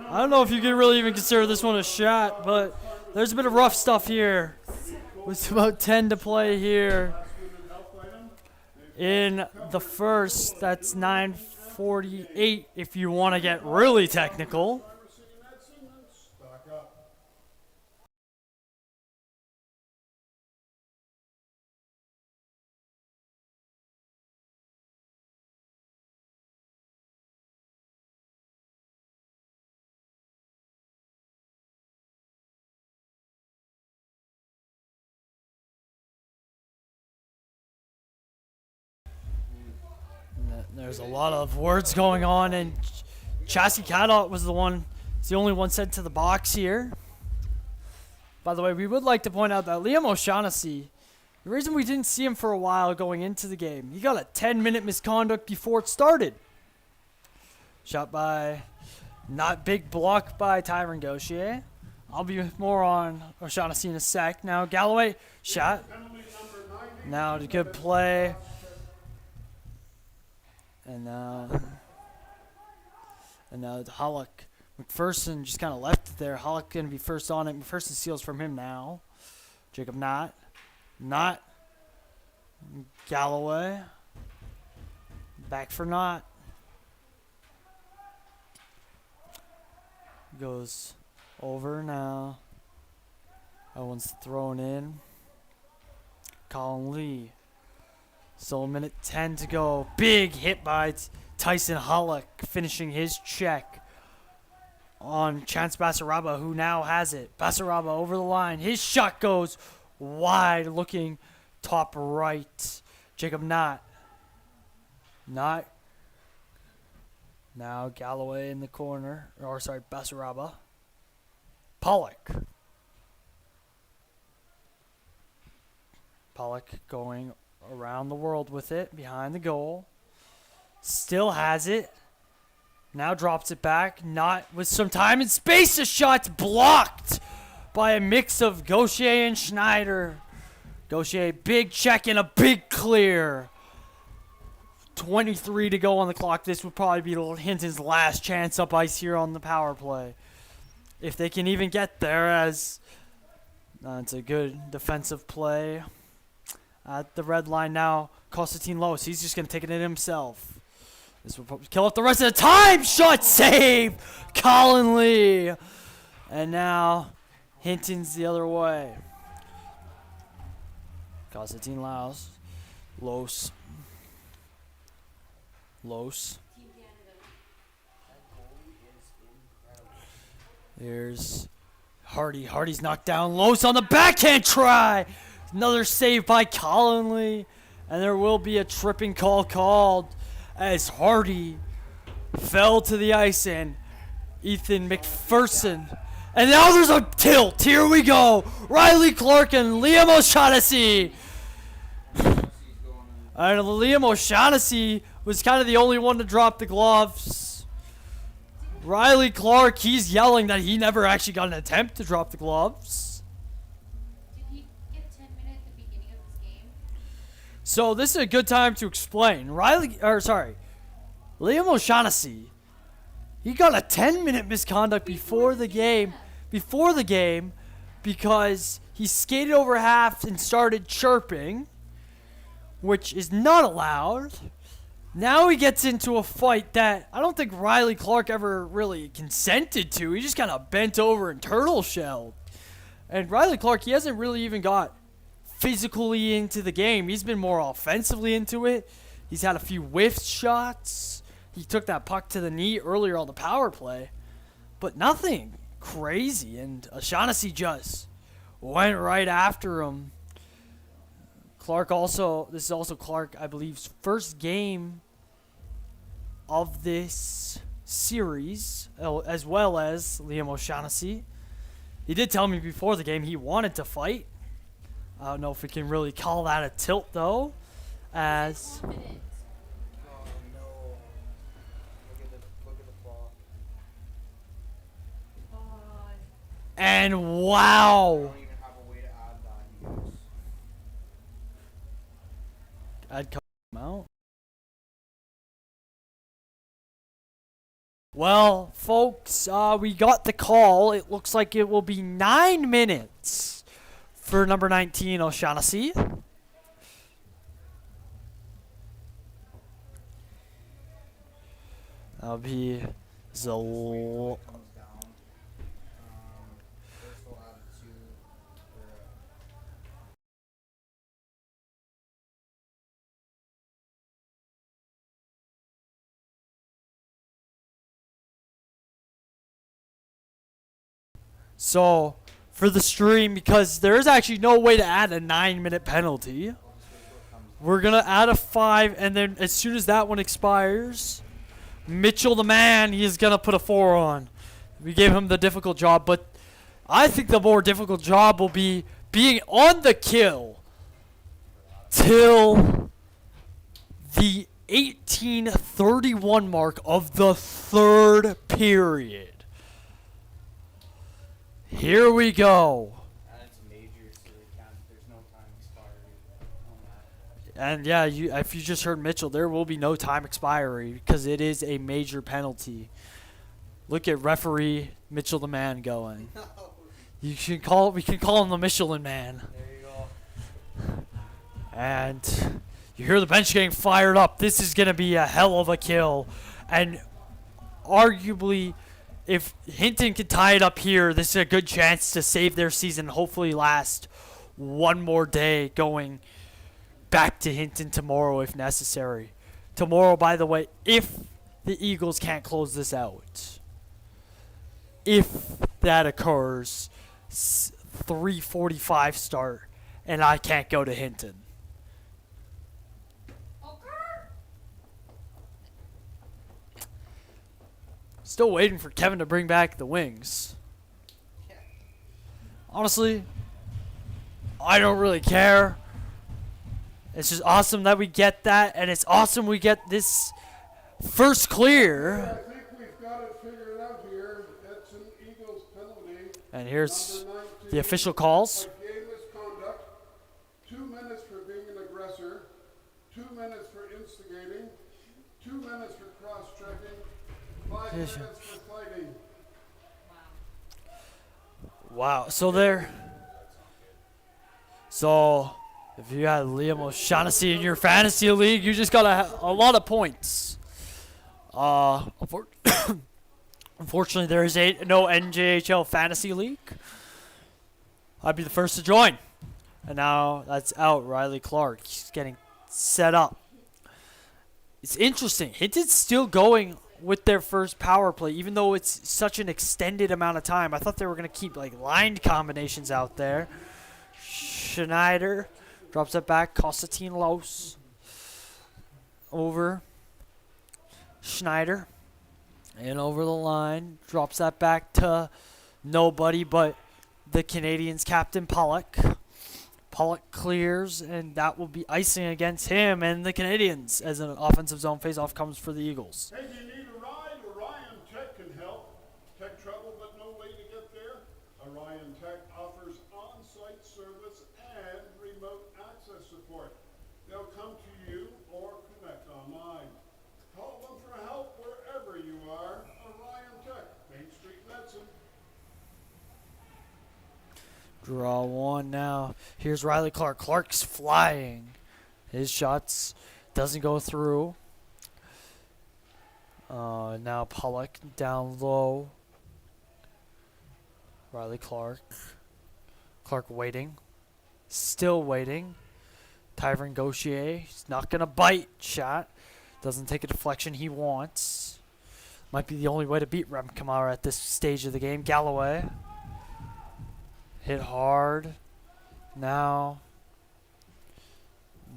Speaker 1: I don't know if you can really even consider this one a shot, but there's a bit of rough stuff here. With about 10 to play here in the first. That's 9:48 if you want to get really technical. There's a lot of words going on, and Chassis Cadot was the only one sent to the box here. By the way, we would like to point out that Liam O'Shaughnessy, the reason we didn't see him for a while going into the game, he got a 10-minute misconduct before it started. Shot by, not big block by Tyron Gauchier. I'll be more on O'Shaughnessy in a sec. Now Galloway shot. Now the good play. And now Hollick. McPherson just kind of left it there. Hollick going to be first on it. McPherson steals from him now. Jacob Knott. Galloway. Back for Knott. Goes over now. That one's thrown in. Colin Lee. Still a minute 10 to go. Big hit by Tyson Hollick, finishing his check on Chance Basaraba, who now has it. Basaraba over the line. His shot goes wide, looking top right. Jacob Knott. Now Galloway in the corner. Basaraba. Pollock going around the world with it, behind the goal. Still has it. Now drops it back. Not with some time and space. The shot's blocked by a mix of Gauchier and Schneider. Gauchier, big check and a big clear. 23 to go on the clock. This would probably be Hinton's last chance up ice here on the power play. If they can even get there, as it's a good defensive play. At the red line now, Konstantin Los. He's just going to take it in himself. This will probably kill it the rest of the time. Shot save! Colin Lee. And now, Hinton's the other way. Konstantin Los. There's Hardy. Hardy's knocked down. Los on the backhand try. Another save by Colin Lee. And there will be a tripping call called as Hardy fell to the ice and Ethan McPherson. And now there's a tilt. Here we go. Riley Clark and Liam O'Shaughnessy. And Liam O'Shaughnessy was kind of the only one to drop the gloves. Riley Clark, he's yelling that he never actually got an attempt to drop the gloves. So this is a good time to explain. Liam O'Shaughnessy, he got a 10-minute misconduct before the game because he skated over half and started chirping, which is not allowed. Now he gets into a fight that I don't think Riley Clark ever really consented to. He just kind of bent over and turtle shelled. And Riley Clark, he hasn't really even got physically into the game. He's been more offensively into it. He's had a few whiffed shots. He took that puck to the knee earlier on the power play. But nothing crazy. And O'Shaughnessy just went right after him. Clark also, this is also Clark, I believe, first game of this series, as well as Liam O'Shaughnessy. He did tell me before the game he wanted to fight. I don't know if we can really call that a tilt, though, as...
Speaker 3: Confident.
Speaker 4: Oh no. Look at the ball.
Speaker 1: And
Speaker 4: I
Speaker 1: wow!
Speaker 4: don't even have a way to add that, you guys.
Speaker 1: I'd cut him out. Well, folks, we got the call. It looks like it will be 9 minutes for number 19, O'Shaughnessy. That'll be Zol.
Speaker 4: Comes down. First we'll add it to
Speaker 1: So, for the stream, because there is actually no way to add a 9-minute penalty, we're going to add a 5, and then as soon as that one expires, Mitchell the man, he is going to put a 4 on. We gave him the difficult job, but I think the more difficult job will be being on the kill till the 18:31 mark of the third period. Here we go.
Speaker 4: and it's major, so they can't. There's no time expiry on that.
Speaker 1: And yeah, if you just heard Mitchell, there will be no time expiry because it is a major penalty. Look at referee Mitchell the man going.
Speaker 4: No.
Speaker 1: We can call him the Michelin man.
Speaker 4: There you go.
Speaker 1: And you hear the bench getting fired up. This is going to be a hell of a kill. And arguably, if Hinton can tie it up here, this is a good chance to save their season, hopefully last one more day going back to Hinton tomorrow if necessary. Tomorrow, by the way, if the Eagles can't close this out. If that occurs, 3:45 start, and I can't go to Hinton. Still waiting for Kevin to bring back the wings. Honestly, I don't really care. It's just awesome that we get that, and it's awesome we get this first clear.
Speaker 2: I think we've got it figured out here. Edson Eagles penalty.
Speaker 1: And here's
Speaker 2: Number 19,
Speaker 1: the official calls.
Speaker 2: a game misconduct. 2 minutes for being an aggressor. 2 minutes for instigating. 2 minutes for cross-checking. 5
Speaker 1: Yes,
Speaker 2: minutes for fighting.
Speaker 1: Wow. So if you had Liam O'Shaughnessy in your fantasy league, you just got a lot of points. Unfortunately, there is no NJHL fantasy league. I'd be the first to join. And now that's out. Riley Clark. He's getting set up. It's interesting. Hinton's still going with their first power play, even though it's such an extended amount of time. I thought they were going to keep like lined combinations out there. Schneider drops it back. Constantine Los over Schneider. And over the line. Drops that back to nobody but the Canadians' captain Pollock. Pollock clears, and that will be icing against him and the Canadians as an offensive zone faceoff comes for the Eagles.
Speaker 2: Hey, do you need a ride? Orion Tech can help. Tech trouble but no way to get there? Orion Tech offers on-site service and remote access support. They'll come to you or connect online. Call them for help wherever you are. Orion Tech, Main Street, Edson.
Speaker 1: Draw one now. Here's Riley Clark. Clark's flying. His shots doesn't go through. Now Pollock down low. Riley Clark Clark waiting. Still waiting. Tyron Gauchier. He's not going to bite. Shot. Doesn't take a deflection he wants. Might be the only way to beat Rem Kamara at this stage of the game. Galloway. Hit hard. Now.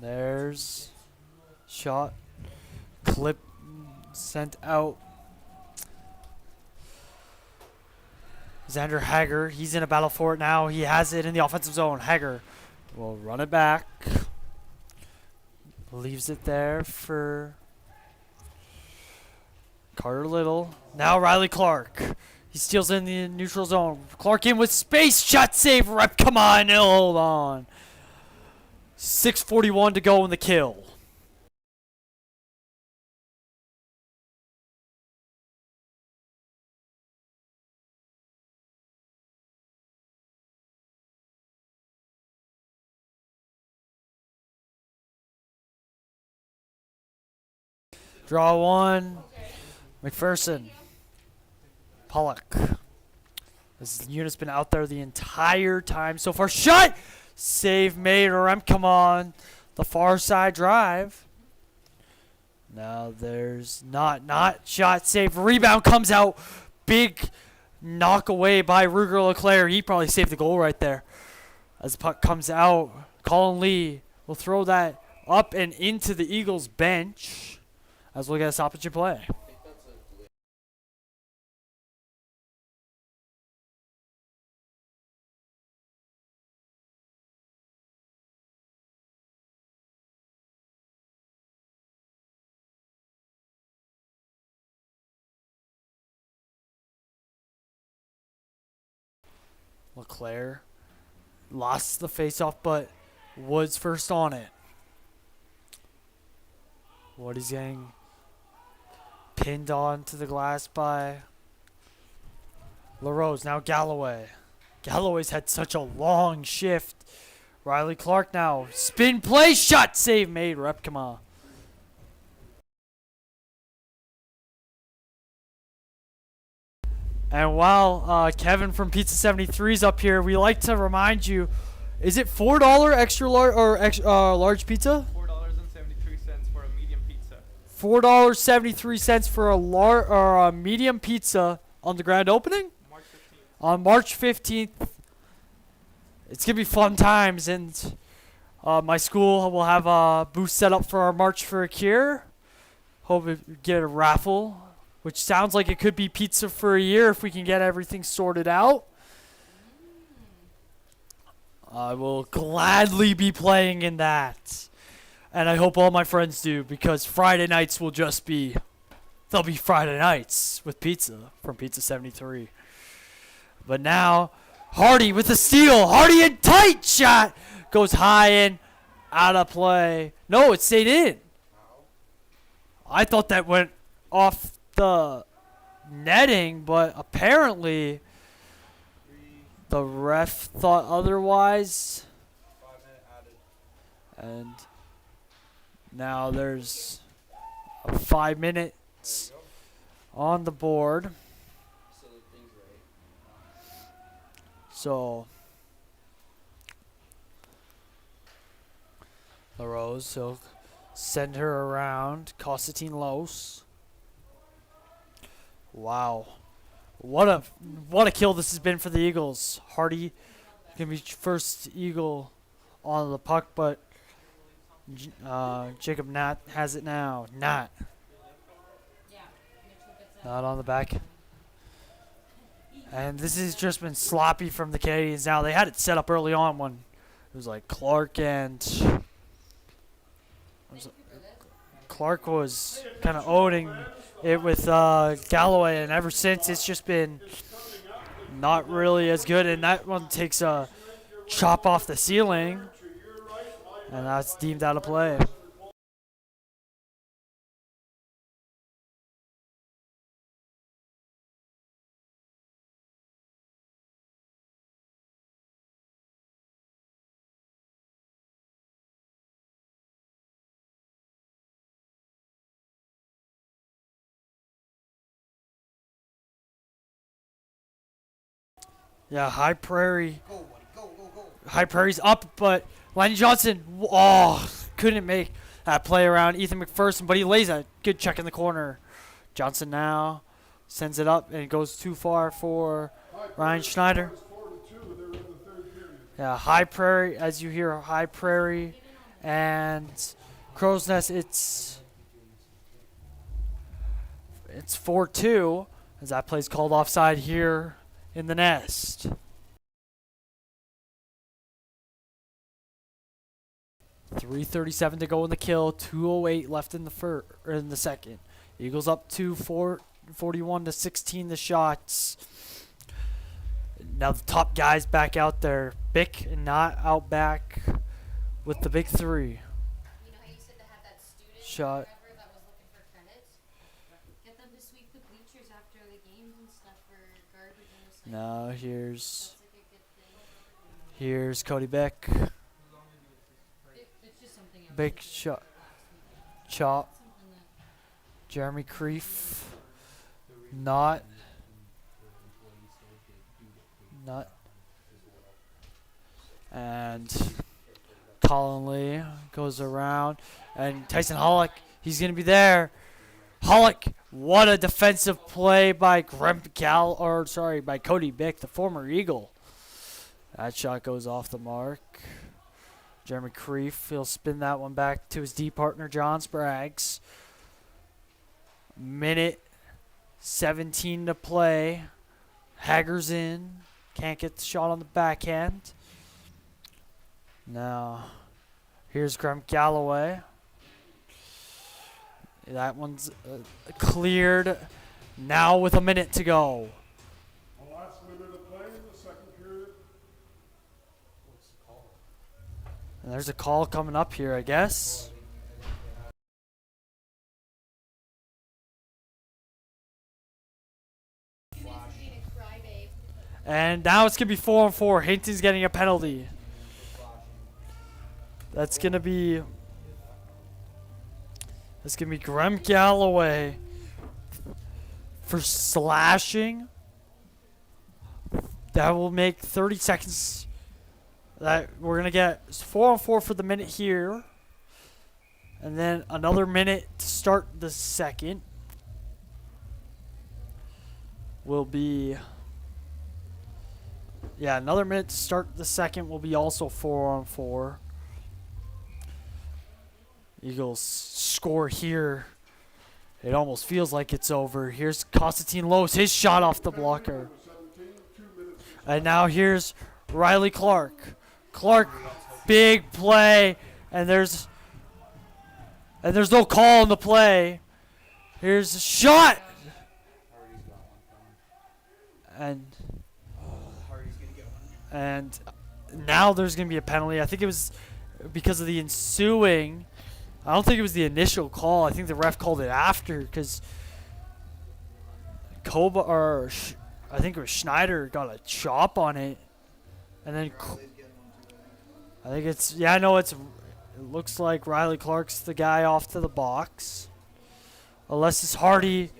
Speaker 1: There's. Shot. Clip. Sent out. Xander Hager. He's in a battle for it now. He has it in the offensive zone. Hager will run it back. Leaves it there for Carter Little. Now Riley Clark. He steals in the neutral zone. Clark in with space. Shot save. Rep. Come on. Hold on. 6:41 to go in the kill. Draw one. McPherson. Pollock. This unit's been out there the entire time so far. Shot! Save made. Come on. The far side drive. Now there's not. Shot save. Rebound comes out. Big knock away by Ruger LeClaire. He probably saved the goal right there. As the puck comes out, Colin Lee will throw that up and into the Eagles bench. As we'll get a stoppage in play. LeClaire lost the faceoff, but Woods first on it. Woods getting pinned onto the glass by LaRose. Now Galloway. Galloway's had such a long shift. Riley Clark now. Spin play. Shot save made. Repkema. And while Kevin from Pizza 73 is up here, we like to remind you, is it $4 extra large or large pizza?
Speaker 5: $4.73 for a medium pizza.
Speaker 1: $4.73 for a medium pizza on the grand opening?
Speaker 5: March 15th.
Speaker 1: On March 15th. It's going to be fun times, and my school will have a booth set up for our March for a Cure. Hope we get a raffle, which sounds like it could be pizza for a year if we can get everything sorted out. I will gladly be playing in that. And I hope all my friends do, because Friday nights will just be, they'll be Friday nights with pizza from Pizza 73. But now, Hardy with the steal. Hardy in tight shot. Goes high and out of play. No, it stayed in. I thought that went off the netting, but apparently the ref thought otherwise.
Speaker 5: 5 minute added.
Speaker 1: And now there's 5 minutes on the board.
Speaker 5: So the thing's right.
Speaker 1: So LaRose, he'll send her around. Constantine Los. Wow. What a kill this has been for the Eagles. Hardy gonna be first Eagle on the puck, but Jacob Nat has it now. Nat. Not on the back. And this has just been sloppy from the Canadians now. They had it set up early on when it was like Clark and Clark was kind of owning it with Galloway, and ever since it's just been not really as good. And that one takes a chop off the ceiling, and that's deemed out of play. Yeah, High Prairie High Prairie's up, but Lenny Johnson, couldn't make that play around Ethan McPherson, but he lays a good check in the corner. Johnson now sends it up, and it goes too far for Ryan Schneider. Yeah, High Prairie, as you hear, High Prairie and Crow's Nest, it's 4-2, as that play's called offside here in the Nest. .337 to go in the kill. 2:08 left in the second. Eagles up to 41 to 16 the shots. Now the top guys back out there. Bick and not out back with the big three.
Speaker 3: You know how you said to have that student
Speaker 1: Shot.
Speaker 3: or whatever that was looking for credits? Get them to sweep the bleachers after the games and stuff for garbage and recycling.
Speaker 1: Now
Speaker 3: That's
Speaker 1: here's
Speaker 3: like a good thing.
Speaker 1: Cody Beck.
Speaker 3: It's just something else.
Speaker 1: Big shot. Chop.
Speaker 3: Something that
Speaker 1: Jeremy Creef. Not. And Colin Lee goes around. And Tyson Hollick, he's going to be there. Hollick, what a defensive play by by Cody Bick, the former Eagle. That shot goes off the mark. Jeremy Creef, he'll spin that one back to his D partner, John Spraggs. Minute 17 to play. Hager's in. Can't get the shot on the backhand. Now, here's Graham Galloway. That one's cleared now with a minute to go.
Speaker 2: The last minute of play in the second period.
Speaker 1: And there's a call coming up here, I guess. And now it's going to be 4-on-4. Hinton's getting a penalty. That's going to be Graham Galloway for slashing. That will make 30 seconds. That we're going to get 4-on-4 for the minute here. And then another minute to start the second will be... Yeah, another minute to start the second will be also 4-on-4. Eagles score here. It almost feels like it's over. Here's Constantine Lowe's, his shot off the blocker. And now here's Riley Clark. Clark, big play, and there's no call on the play. Here's a shot. And now there's going to be a penalty. I think it was because of the ensuing. I don't think it was the initial call. I think the ref called it after because I think it was Schneider got a chop on it. And then I think it looks like Riley Clark's the guy off to the box. Unless it's Hardy,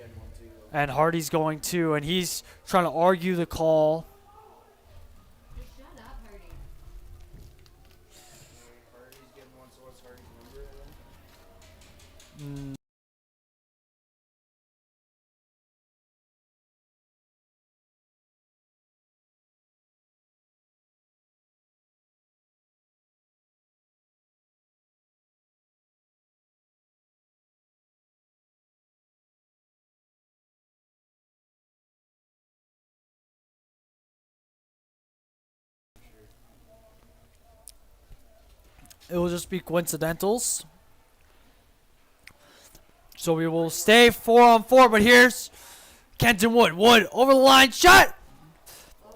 Speaker 1: and Hardy's going to, and he's trying to argue the call.
Speaker 3: Shut up, Hardy.
Speaker 1: It will just be coincidentals. So we will stay 4-on-4, but here's Kenton Wood. Wood over the line, shot!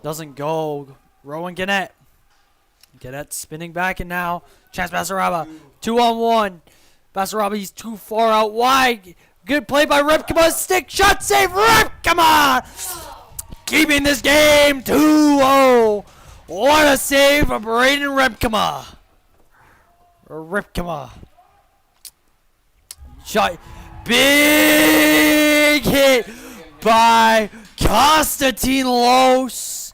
Speaker 1: Doesn't go. Rowan Gannett. Gannett spinning back, and now Chance Basaraba. 2-on-1. Basaraba, he's too far out wide. Good play by Repkema. Stick shot save. Repkema! Keeping this game 2-0. What a save from Braden Repkema. Shot. Big hit by Constantine Los.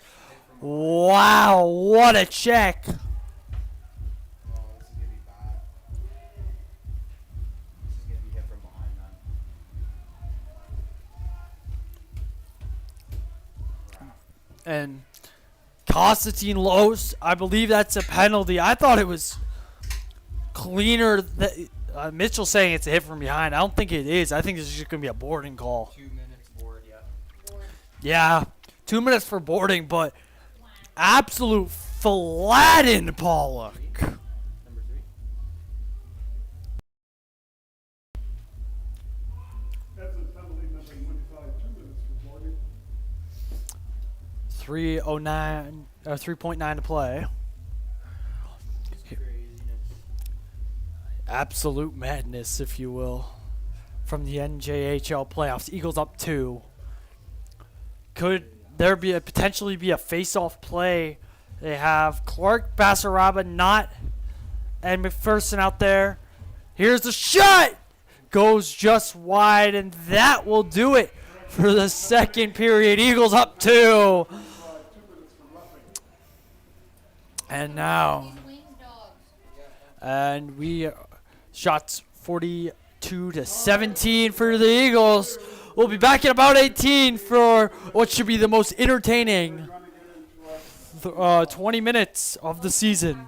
Speaker 1: Wow, what a check. And Constantine Los, I believe that's a penalty. I thought it was cleaner. Mitchell saying it's a hit from behind. I don't think it is. I think it's just going to be a boarding call.
Speaker 4: 2 minutes board, yeah.
Speaker 1: Yeah, 2 minutes for boarding, but absolute flattened Pollock.
Speaker 4: Number 3.
Speaker 2: Edson penalty number 25, 2 minutes for boarding.
Speaker 1: 3:09 to play.
Speaker 4: Craziness.
Speaker 1: Absolute madness, if you will, from the NJHL playoffs. Eagles up 2. Could there be potentially be a face-off play? They have Clark, Basaraba, Knott, and McPherson out there. Here's the shot! Goes just wide, and that will do it for the second period. Eagles up 2.
Speaker 2: 2 minutes for roughing.
Speaker 1: And now,
Speaker 3: These wings dogs.
Speaker 1: and we shots 42 to 17 for the Eagles. We'll be back in about 18 for what should be the most entertaining
Speaker 2: Trying to get into our
Speaker 1: 20 minutes of the season.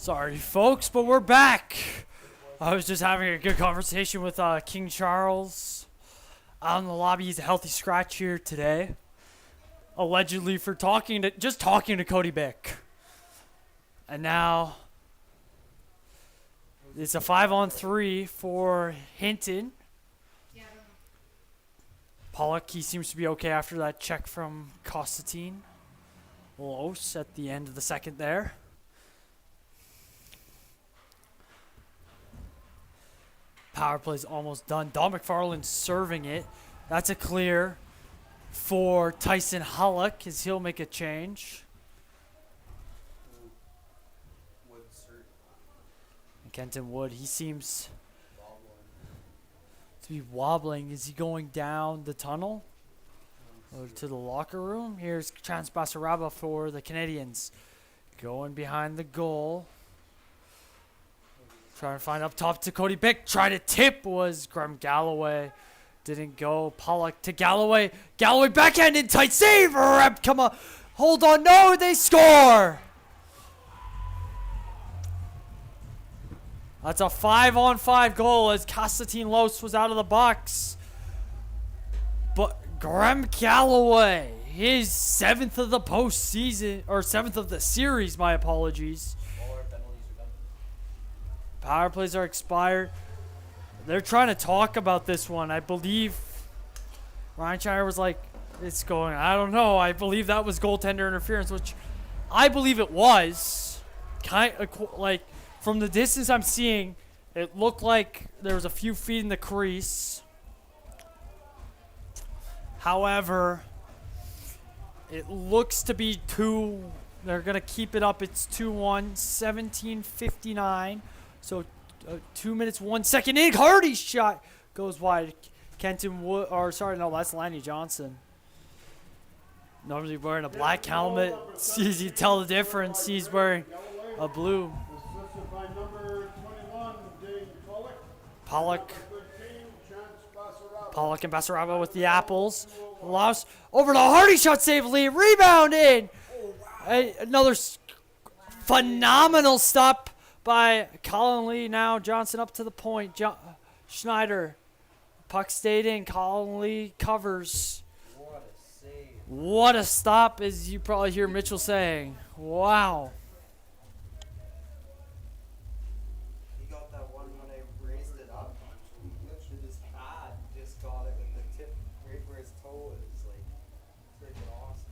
Speaker 1: Sorry, folks, but we're back. I was just having a good conversation with King Charles out in the lobby. He's a healthy scratch here today, allegedly for talking to Cody Bick. And now it's a 5-on-3 for Hinton.
Speaker 3: Yeah, I don't know.
Speaker 1: Pollock, he seems to be okay after that check from Constantine Los at the end of the second there. Power play's almost done. Don McFarland serving it. That's a clear for Tyson Hullock as he'll make a change. And Kenton Wood, he seems to be wobbling. Is he going down the tunnel or to the locker room? Here's Chance Basaraba for the Canadians. Going behind the goal. Trying to find up top to Cody Bick. Trying to tip was Graham Galloway. Didn't go. Pollock to Galloway. Galloway backhanded. Tight save. Rep, come on. Hold on. No, they score. That's a 5-on-5 goal as Constantine Los was out of the box. But Graham Galloway, his 7th of the postseason, or 7th of the series, my apologies. Power plays are expired. They're trying to talk about this one. I believe Ryan Shire was like, it's going, I don't know. I believe that was goaltender interference, which I believe it was. Kind of like, from the distance I'm seeing, it looked like there was a few feet in the crease. However, it looks to be two. They're going to keep it up. It's 2-1, 17:59. So 2 minutes, 1 second in. Hardy's shot goes wide. Kenton Wood, or sorry, no, that's Lanny Johnson. Normally wearing a black helmet. It's easy to tell the difference. He's wearing a blue.
Speaker 2: Assisted by number 21, Dave
Speaker 1: Pollock.
Speaker 2: Number 13, Chance Basaraba.
Speaker 1: Pollock and Basaraba with the apples. Allows over to Hardy, shot save lead. Rebound in. Another phenomenal stop by Colin Lee. Now Johnson up to the point. Schneider. Puck stayed in. Colin Lee covers.
Speaker 4: What a save.
Speaker 1: What a stop, as you probably hear Mitchell saying. Wow.
Speaker 4: He got that one when I raised it up. He lifted his pad, just got it, and the tip right where his toe is. Like, freaking awesome.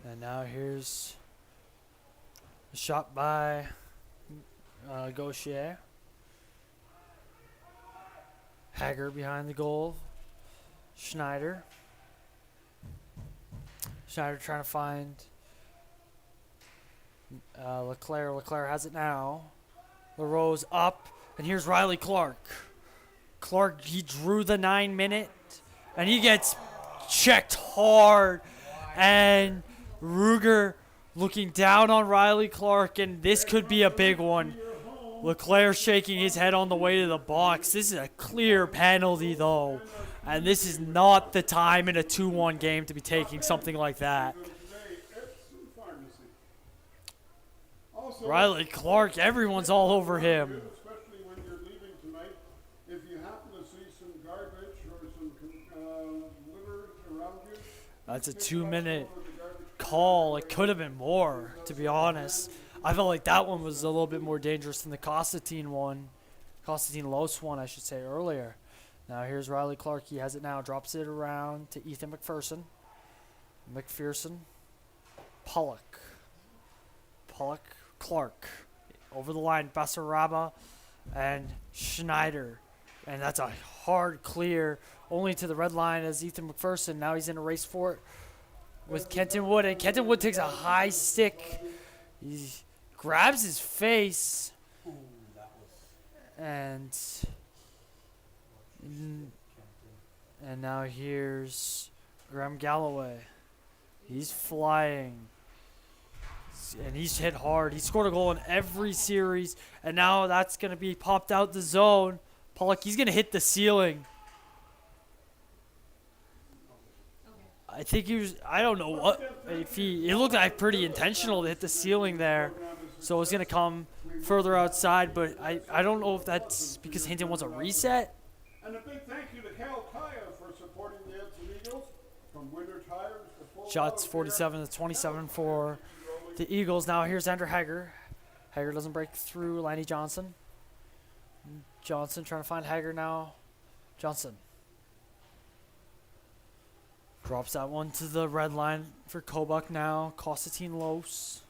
Speaker 1: And now here's a shot by Gaucher. Hager behind the goal. Schneider. Schneider trying to find Leclerc. Leclerc has it now. LaRose up. And here's Riley Clark. Clark, he drew the 9-minute. And he gets checked hard. And Ruger looking down on Riley Clark. And this could be a big one. Leclerc shaking his head on the way to the box. This is a clear penalty, though. And this is not the time in a 2-1 game to be taking something like that. Riley Clark, everyone's all over him.
Speaker 2: Especially when you're leaving tonight, if you happen to see some garbage or some litter around you.
Speaker 1: That's a 2-minute call. It could have been more, to be honest. I felt like that one was a little bit more dangerous than the Constantine one. Constantine Los one, I should say, earlier. Now here's Riley Clark. He has it now. Drops it around to Ethan McPherson. McPherson. Pollock. Clark. Over the line, Basaraba and Schneider. And that's a hard clear only to the red line as Ethan McPherson. Now he's in a race for it with Kenton Wood. And Kenton Wood takes a high stick. He grabs his face. And now here's Graham Galloway. He's flying. And he's hit hard. He scored a goal in every series. And now that's going to be popped out the zone. Pollock, he's going to hit the ceiling.
Speaker 3: Okay.
Speaker 1: I think he was, I don't know what. if he, it looked like pretty intentional to hit the ceiling there. So it's going to come further outside, but I don't know if that's because Hinton wants a reset.
Speaker 2: And a big thank you to Cal Tire for supporting the Edson Eagles. From winter tires to full
Speaker 1: Shots
Speaker 2: auto
Speaker 1: 47 to 27 for the Eagles. Now here's Andrew Hager. Hager doesn't break through. Lanny Johnson. Johnson trying to find Hager now. Johnson. Drops that one to the red line for Kobuk now. Constantine Los.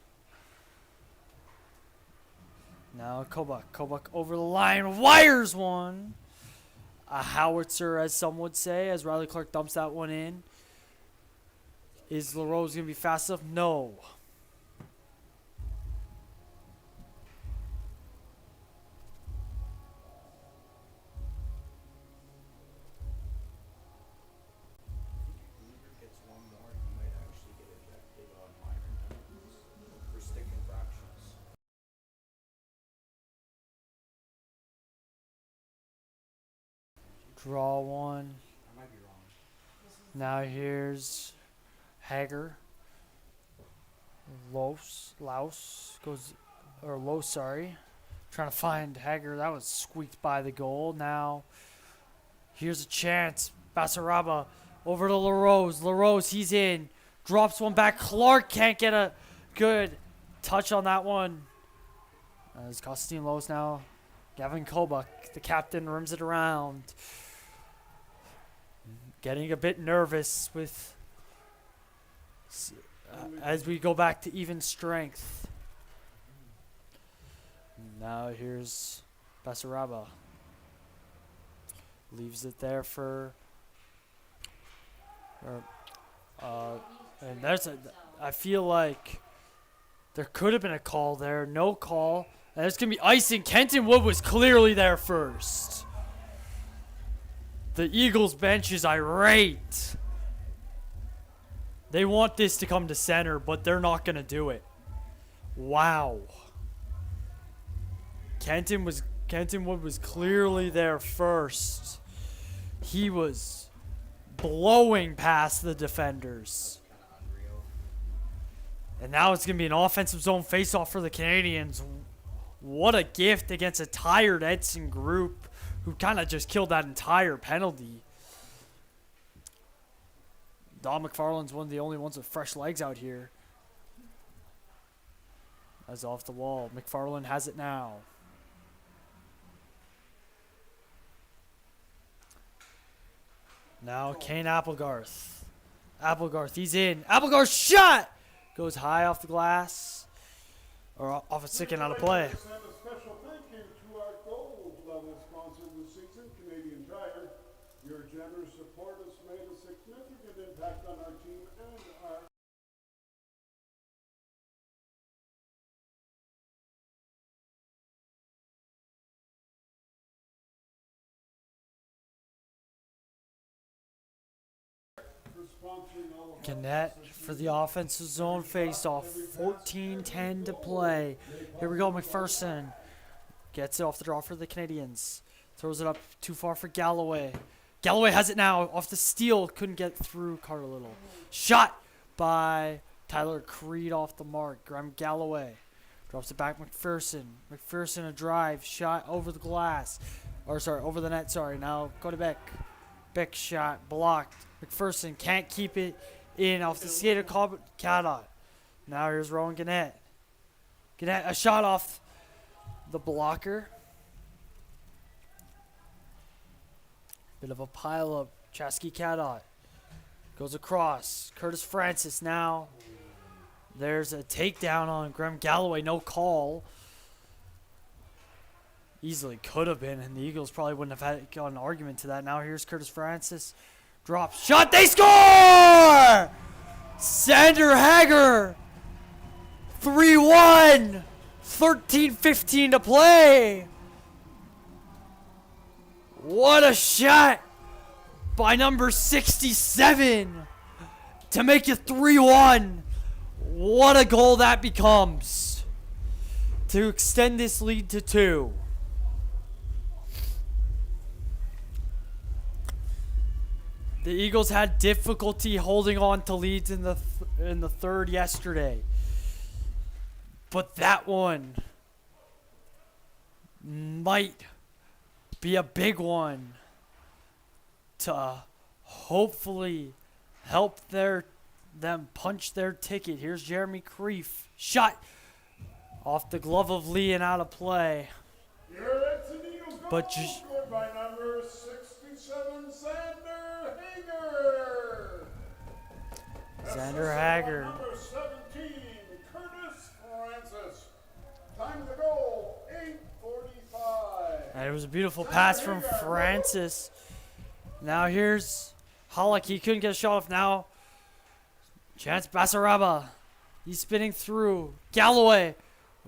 Speaker 1: Now Kobuk. Kobuk over the line. Wires one. A howitzer, as some would say, as Riley Clark dumps that one in. Is LaRose going to be fast enough? No.
Speaker 4: Beaver gets one more, he might actually get ejected on minor penalties for stick infractions.
Speaker 1: Draw one.
Speaker 4: I might be wrong.
Speaker 1: Now here's Hager. Los goes, or Los, sorry. Trying to find Hager. That was squeaked by the goal. Now here's a chance. Basaraba over to LaRose. LaRose, he's in. Drops one back. Clark can't get a good touch on that one. As Constantine Los now. Gavin Kobuk, the captain, rims it around. Getting a bit nervous with as we go back to even strength. Now here's Basaraba. Leaves it there for and there's a, I feel like there could have been a call there. No call. And there's going to be icing. Kenton Wood was clearly there first. The Eagles bench is irate. They want this to come to center, but they're not going to do it. Wow. Kenton Wood was clearly there first. He was blowing past the defenders.
Speaker 4: Kind of unreal.
Speaker 1: And now it's going to be an offensive zone faceoff for the Canadians. What a gift against a tired Edson group who kind of just killed that entire penalty. Don McFarland's one of the only ones with fresh legs out here. As off the wall. McFarland has it now. Now Kane Applegarth. Applegarth, he's in. Applegarth shot! Goes high off the glass. Or off a stick and out of play.
Speaker 2: Send a special thank you to our gold level sponsor this season, Canadian Tire. Your generous support has made a significant impact on our team and our for sponsoring all of our
Speaker 1: Gannett for the offensive zone face-off. 14-10 to play. Here we go, McPherson. Gets it off the draw for the Canadians. Throws it up too far for Galloway. Galloway has it now. Off the steal. Couldn't get through Carter Little. Shot by Tyler Creed off the mark. Graham Galloway. Drops it back McPherson. McPherson a drive. Shot over the glass. Or sorry, over the net. Sorry. Now go to Beck. Beck shot. Blocked. McPherson can't keep it in off the skate of Cadot. Now here's Rowan Gannett. Gannett, a shot off the blocker. Bit of a pile up. Chasky Cadot goes across. Curtis Francis now. There's a takedown on Graham Galloway. No call. Easily could have been, and the Eagles probably wouldn't have got an argument to that. Now here's Curtis Francis. Drops. Shot. They score! Sander Hager. 3-1. 13-15 to play. What a shot by number 67 to make it 3-1. What a goal that becomes to extend this lead to 2. The Eagles had difficulty holding on to leads in the in the third yesterday. But that one might be a big one to hopefully help them punch their ticket. Here's Jeremy Kreef. Shot off the glove of Lee and out of play.
Speaker 2: Your Edson Eagles goal
Speaker 1: But
Speaker 2: scored by number 67, Xander Hager.
Speaker 1: Xander Hager.
Speaker 2: Number 17, Curtis Francis. Time of the goal, 8:45.
Speaker 1: And it was a beautiful pass from Francis. Now here's Hollick. He couldn't get a shot off now. Chance Basaraba. He's spinning through. Galloway.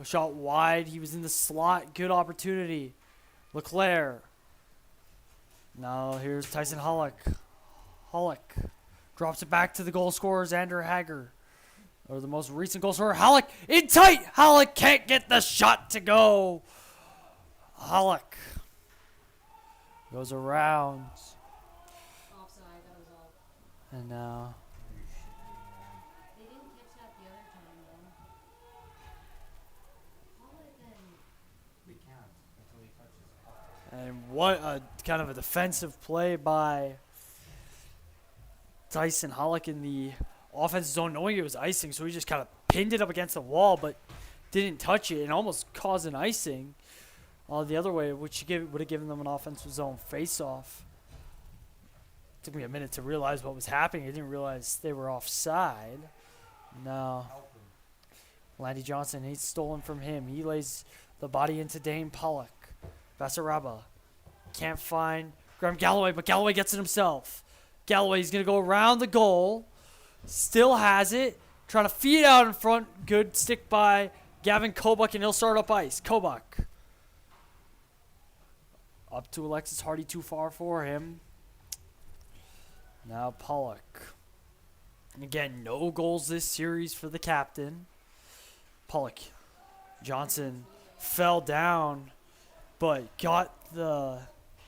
Speaker 1: A shot wide. He was in the slot. Good opportunity. LeClaire. Now here's Tyson Hollick. Hollick drops it back to the goal scorer, Xander Hager. Or the most recent goal scorer, Hollick. In tight. Hollick can't get the shot to go. Hollick goes around.
Speaker 3: Offside, that was all.
Speaker 1: And now
Speaker 3: They didn't catch that the other time, though. Call it then.
Speaker 1: and what a kind of a defensive play by Tyson Hollick in the offensive zone, knowing it was icing, so he just kind of pinned it up against the wall, but didn't touch it and almost caused an icing the other way, which would have given them an offensive zone face-off. Took me a minute to realize what was happening. I didn't realize they were offside. No. Landy Johnson, he's stolen from him. He lays the body into Dane Pollock. Basaraba can't find Graham Galloway, but Galloway gets it himself. Galloway's going to go around the goal. Still has it. Trying to feed out in front. Good stick by Gavin Kobach, and he'll start up ice. Kobach. Up to Alexis Hardy, too far for him. Now Pollock. And again, no goals this series for the captain. Pollock. Johnson fell down, but got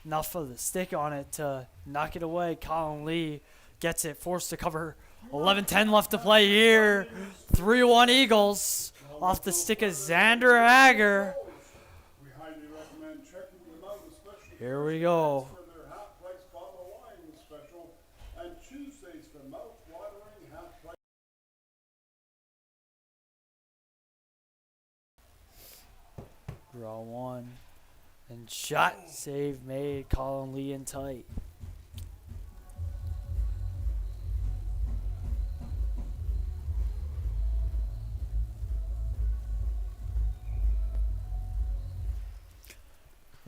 Speaker 1: enough of the stick on it to knock it away. Colin Lee gets it, forced to cover. 11-10 left to play here. 3-1 Eagles off the stick of Xander Hager.
Speaker 2: We highly recommend checking them out, especially
Speaker 1: Here we go.
Speaker 2: for their half-price bottle of wine special, and Tuesdays for mouth-watering half-price.
Speaker 1: Draw one. And shot save made. Colin Lee in tight.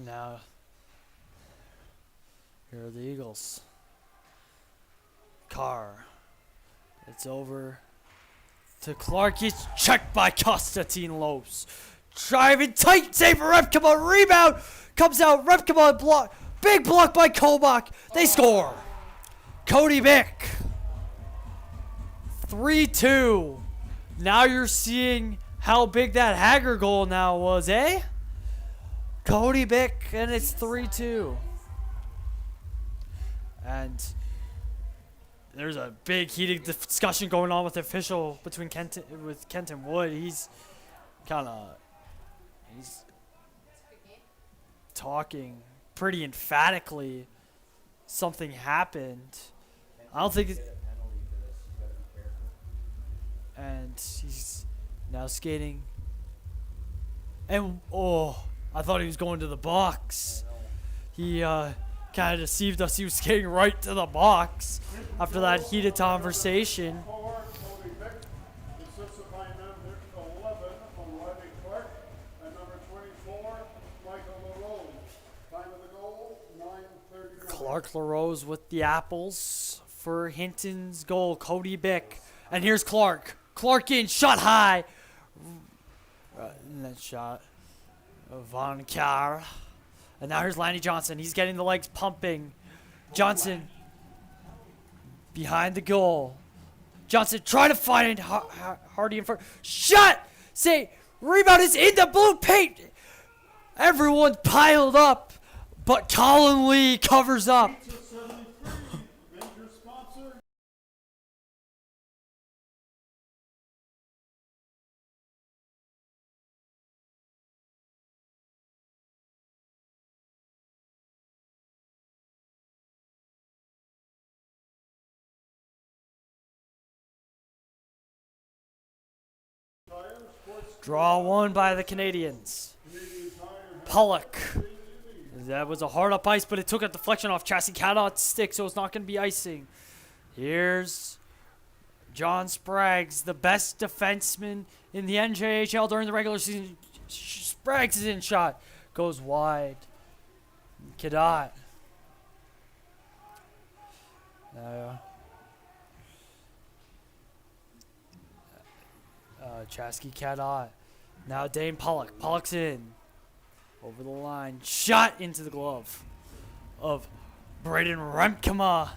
Speaker 1: Now, here are the Eagles. Carr. It's over to Clark. It's checked by Konstantin Lopes. Driving tight, save for Repkema. Rebound comes out. Repkema block. Big block by Kobach. They score. Cody Bick. 3-2. Now you're seeing how big that Hager goal now was, eh? Cody Bick, and it's 3-2. And there's a big heated discussion going on with the official between Kenton Wood. He's talking pretty emphatically. Something happened. I don't think it, and he's now skating. And I thought he was going to the box. He kind of deceived us. He was skating right to the box after that heated conversation.
Speaker 2: Forward, Cody Bick, assisted by number 11, O'Reilly Clark, and number 24, Michael LaRose. Time of the goal, 9:39.
Speaker 1: Clark LaRose with the apples for Hinton's goal. Cody Bick. And here's Clark. Clark in, shot high. And that shot. Von Carr. And now here's Lanny Johnson. He's getting the legs pumping. Johnson behind the goal. Johnson trying to find Hardy in front. Shot! Say, rebound is in the blue paint. Everyone piled up, but Colin Lee covers up.
Speaker 2: Tire, Sports
Speaker 1: Draw one by the Canadians.
Speaker 2: Canadian Tire,
Speaker 1: Pollock. That was a hard up ice, but it took a deflection off Chassis Cadot's stick, so it's not going to be icing. Here's John Spraggs, the best defenseman in the NJHL during the regular season. Spraggs is in shot. Goes wide. Cadot. Chasky Cadot. Now Dane Pollock. Pollock's in. Over the line. Shot into the glove of Braden Remkema.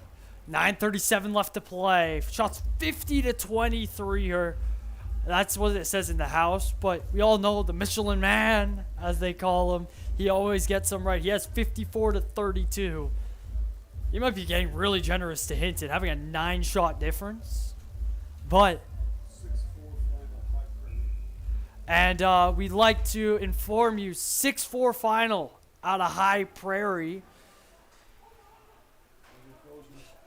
Speaker 1: 9:37 left to play. Shots 50-23 here. That's what it says in the house. But we all know the Michelin Man, as they call him. He always gets them right. He has 54-32. He might be getting really generous to Hinton, having a 9-shot difference. But
Speaker 2: 6-4 final high credit.
Speaker 1: and we'd like to inform you 6-4 final out of High Prairie.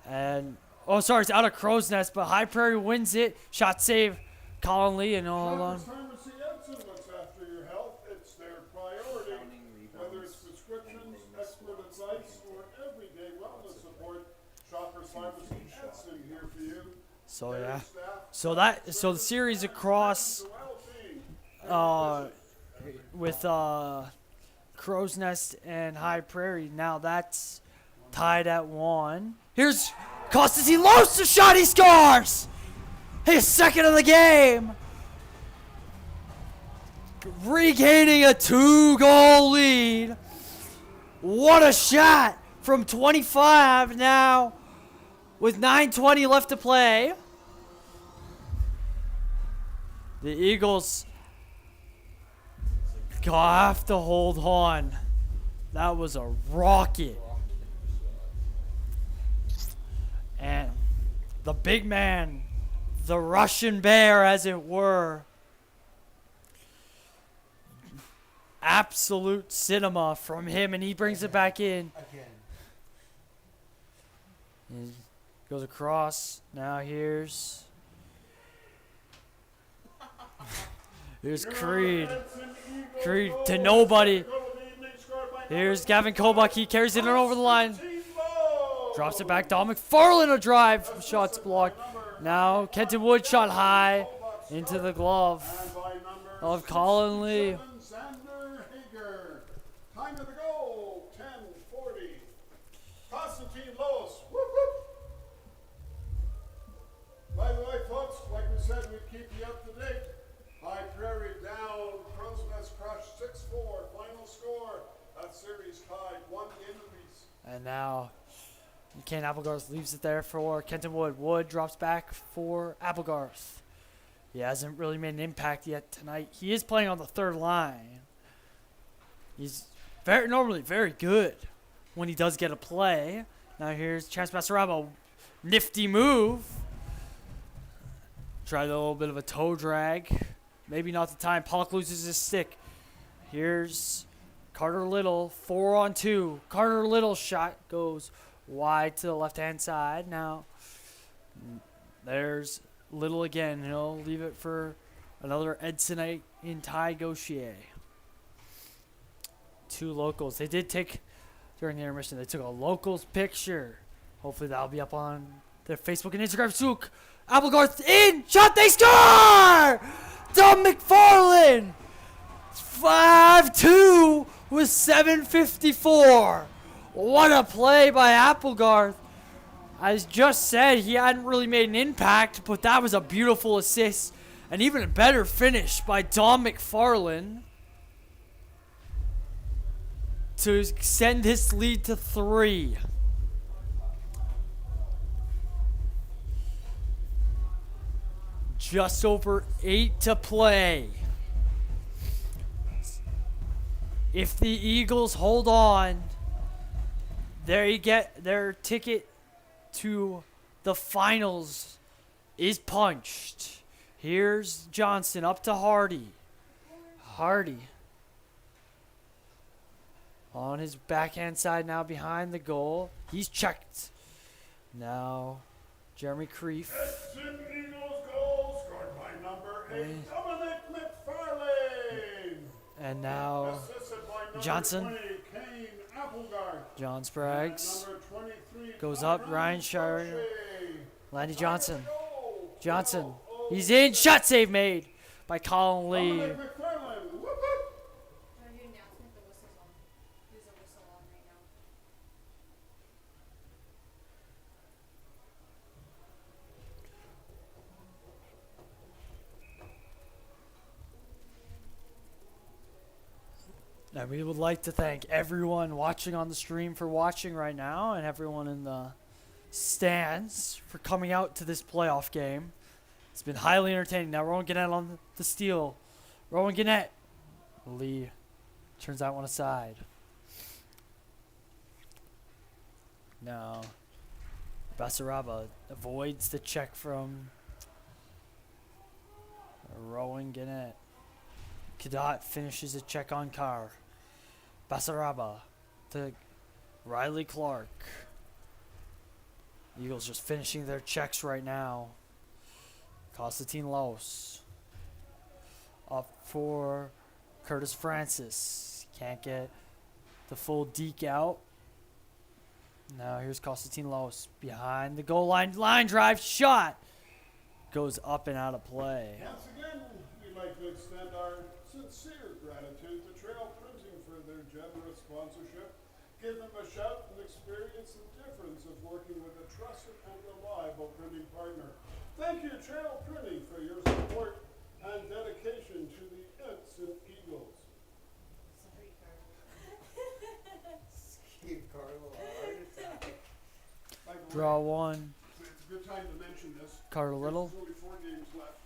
Speaker 1: And oh, sorry, it's out of Crow's Nest, but High Prairie wins it. Shot save, Colin Lee, and hold on.
Speaker 2: Shoppers Pharmacy Edson looks after your health. It's their priority. Whether it's prescriptions, expert advice, or everyday wellness support, Shoppers Pharmacy Edson here for you.
Speaker 1: So
Speaker 2: Their
Speaker 1: yeah,
Speaker 2: staff
Speaker 1: so the series across
Speaker 2: the well-being.
Speaker 1: with Crow's Nest and High Prairie. Now that's tied at 1. Here's Costas. He loads the shot. He scores. His second of the game. Regaining a 2-goal lead. What a shot from 25 now with 9:20 left to play. The Eagles have to hold on. That was a rocket. And the big man, the Russian bear as it were, absolute cinema from him, and he brings it back in. He goes across. Now here's Creed. Creed to nobody. Here's Gavin Kobach. He carries it over the line. Drops it back. Dom McFarlane a drive. Shots blocked. Now Kenton Wood shot high into the glove of Colin Lee.
Speaker 2: Xander Hager. Time of the goal, 10:40. Constantine Lois. Whoop, whoop. By the way, folks, like we said, we'd keep you up to date. High Prairie down, Crow's Nest crushed 6-4. Final score. That series tied 1 game apiece.
Speaker 1: And now Ken Applegarth leaves it there for Kenton Wood. Wood drops back for Applegarth. He hasn't really made an impact yet tonight. He is playing on the third line. He's normally very good when he does get a play. Now here's Chance Basarabo. Nifty move. Tried a little bit of a toe drag. Maybe not the time. Pollock loses his stick. Here's Carter Little. 4-on-2. Carter Little shot goes wide to the left-hand side. Now there's Little again. He'll leave it for another Edson in Ty Gauchier. 2 locals. They did take, during the intermission, they took a locals picture. Hopefully that'll be up on their Facebook and Instagram. Sook. Applegarth in. Shot. They score! Dom McFarlane. 5-2 with 7:54. What a play by Applegarth. As just said, he hadn't really made an impact, but that was a beautiful assist. And even a better finish by Dom McFarlane to extend his lead to 3. Just over 8 to play. If the Eagles hold on, they get their ticket to the finals is punched. Here's Johnson up to Hardy. Hardy on his backhand side now behind the goal. He's checked. Now Jeremy Creef.
Speaker 2: Edson Eagles goal scored by number 8, Dominic
Speaker 1: Johnson.
Speaker 2: 20, Kane Applegard.
Speaker 1: John
Speaker 2: And
Speaker 1: Spraggs.
Speaker 2: number 23,
Speaker 1: Goes up,
Speaker 2: Byron
Speaker 1: Ryan Shire.
Speaker 2: Crochet.
Speaker 1: Landy Johnson.
Speaker 2: Goal.
Speaker 1: Johnson.
Speaker 2: Goal.
Speaker 1: He's in. Shot save made by Colin Lee.
Speaker 2: Dominic McFarland. Whoop, whoop.
Speaker 3: For your announcement, the whistle's on. There's a whistle on right now.
Speaker 1: And we would like to thank everyone watching on the stream for watching right now, and everyone in the stands for coming out to this playoff game. It's been highly entertaining. Now Rowan Gannett on the steal. Rowan Gannett. Lee turns that one aside. Now Basaraba avoids the check from Rowan Gannett. Cadot finishes a check on Carr. Basaraba to Riley Clark. Eagles just finishing their checks right now. Constantine Los. Up for Curtis Francis. Can't get the full deke out. Now here's Constantine Los behind the goal line. Line drive shot. Goes up and out of play.
Speaker 2: Once again, we'd like to extend our sincere gratitude to Trail Printing for their generous sponsorship. Give them a shout and experience the difference of working with a trusted and reliable printing partner. Thank you, Trail Printing, for your support and dedication to the Edson Eagles.
Speaker 3: Sorry, Carl.
Speaker 4: Gave Carlo a heart attack.
Speaker 2: By the way,
Speaker 1: Draw one.
Speaker 2: it's a good time to mention this.
Speaker 1: Carter Little.
Speaker 2: There's only 4 games left.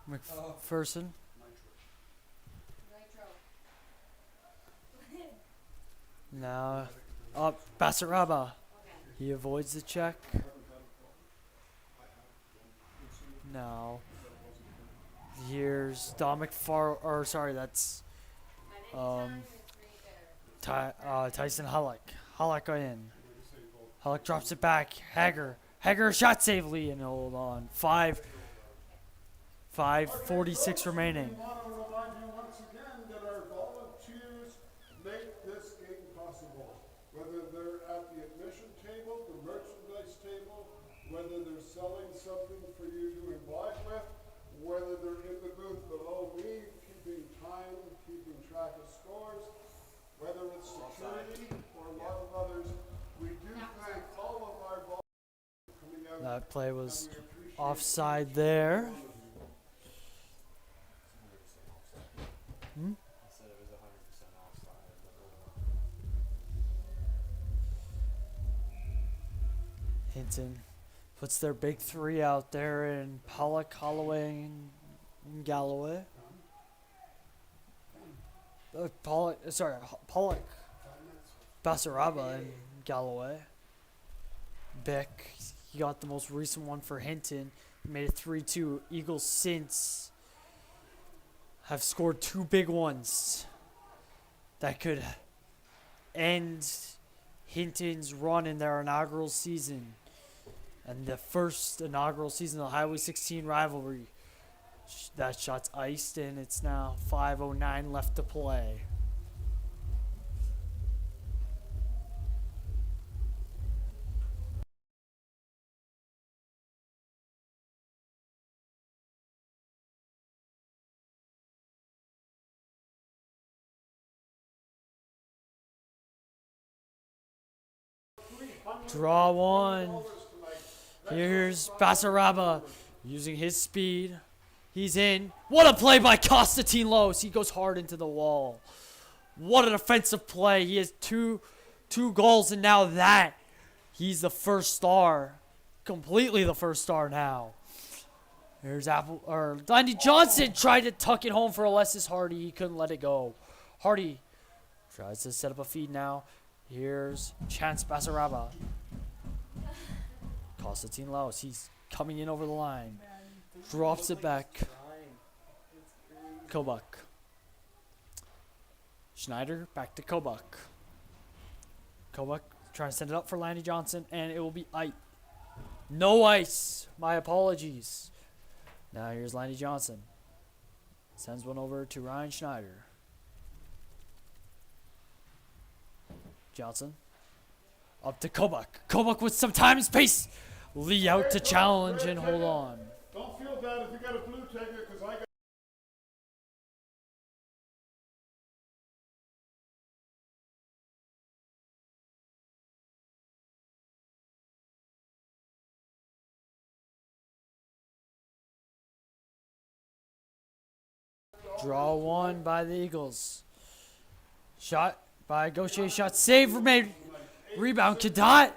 Speaker 1: McPherson.
Speaker 3: Nitro.
Speaker 1: Now up Basaraba.
Speaker 3: Okay.
Speaker 1: He avoids the check. Now here's Dominic that's
Speaker 3: At any time, it's right there.
Speaker 1: Tyson Hullock. Hullock in. Hullock drops it back. Hager shot save Lee and hold on. 5:46 remaining.
Speaker 2: We want to remind you once again that our volunteers make this game possible. Whether they're at the admission table, the merchandise table, whether they're selling something for you to imbibe with, whether they're in the booth below me, keeping time, keeping track of scores, whether it's security or a lot of others, we do thank all of our volunteers for coming out.
Speaker 1: That play was
Speaker 2: and we appreciate
Speaker 1: offside there.
Speaker 4: I said it was 100% offside.
Speaker 1: Hinton puts their big three out there in Pollock, Holloway, and Galloway. Pollock, Basaraba, and Galloway. Beck, he got the most recent one for Hinton. He made it 3-2. Eagles since have scored 2 big ones that could end Hinton's run in their inaugural season. And the first inaugural season of the Highway 16 rivalry. That shot's iced, and it's now 5:09 left to play. Draw one. Here's Basaraba using his speed. He's in. What a play by Constantine Los. He goes hard into the wall. What an offensive play. He has two goals, and now that he's the first star. Completely the first star now. Here's Landy Johnson tried to tuck it home for Alessis Hardy. He couldn't let it go. Hardy tries to set up a feed now. Here's Chance Basaraba. Constantine Los. He's coming in over the line. Drops it back. Kobuk. Schneider back to Kobuk. Kobuk trying to send it up for Landy Johnson, and it will be ice. No ice. My apologies. Now here's Landy Johnson. Sends one over to Ryan Schneider. Johnson. Up to Kobach. Kobach with some time and space. Lee out to challenge and hold on.
Speaker 2: Don't feel bad if you got a blue ticket, because I got.
Speaker 1: Draw one by the Eagles. Shot by Gaucher. Shot save made. Rebound Cadot.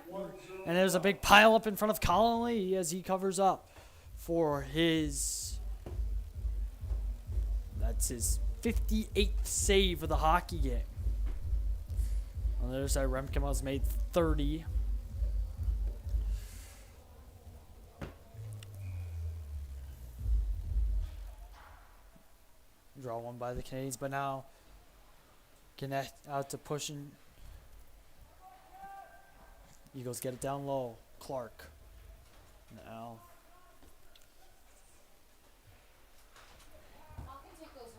Speaker 1: And there's a big pile up in front of Colin Lee as he covers up for his. That's his 58th save of the hockey game. On the other side, Remkem has made 30. Draw one by the Canadians, but now Gannett out to pushing. Eagles get it down low. Clark. Now.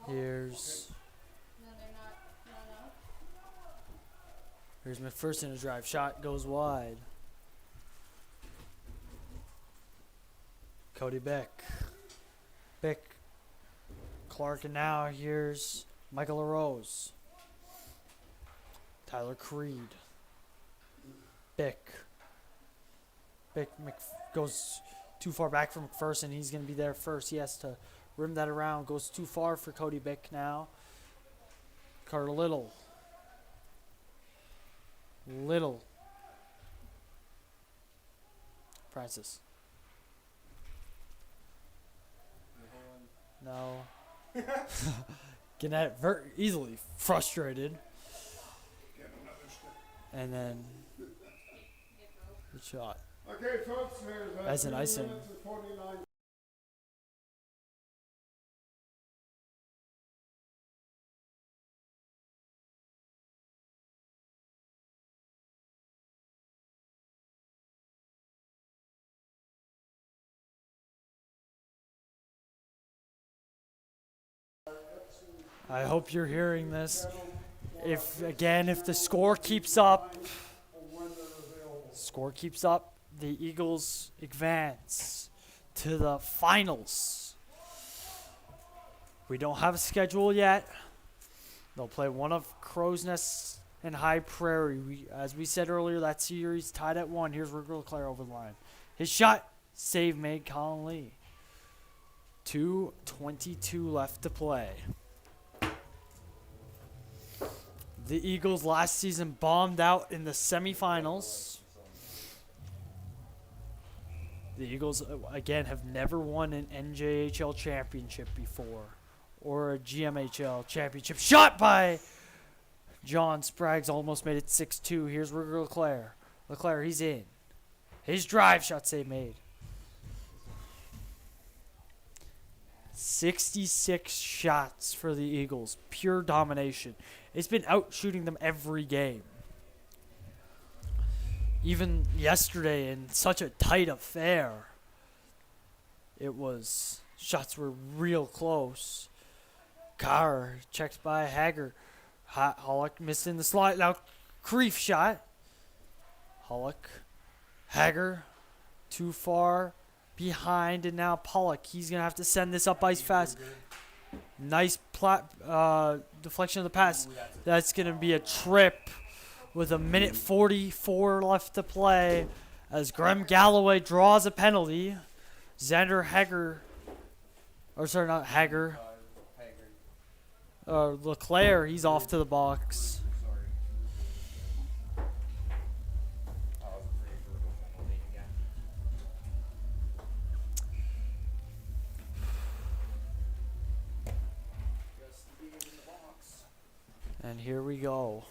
Speaker 1: Here's McPherson to drive. Shot goes wide. Cody Beck. Beck. Clark, and now here's Michael LaRose. Tyler Creed. Beck goes too far back from McPherson. He's going to be there first. He has to rim that around. Goes too far for Cody Beck now. Carter Little. Francis. No. Gannett easily frustrated. And then good shot.
Speaker 2: Okay, folks, there's
Speaker 1: As an
Speaker 2: 2
Speaker 1: icing.
Speaker 2: minutes and 49.
Speaker 1: I hope you're hearing this. If the score keeps up, the Eagles advance to the finals. We don't have a schedule yet. They'll play one of Crow's Nest and High Prairie. As we said earlier, that series tied at 1. Here's Rick LeClaire over the line. His shot, save made Colin Lee. 2:22 left to play. The Eagles last season bombed out in the semifinals. The Eagles, again, have never won an NJHL championship before or a GMHL championship. Shot by John Spraggs, almost made it 6-2. Here's Ruger LeClaire. LeClaire, he's in. His drive shot save made. 66 shots for the Eagles. Pure domination. It's been out shooting them every game. Even yesterday in such a tight affair, shots were real close. Carr checked by Hager. Hollick missing the slide. Now, Kreef shot. Hollick. Hager too far behind, and now Pollock. He's going to have to send this up ice fast. Nice deflection of the pass. That's going to be a trip with 1:44 left to play as Graham Galloway draws a penalty. Xander Hager, or sorry, not Hager. LeClaire, he's off to the box. And here we go.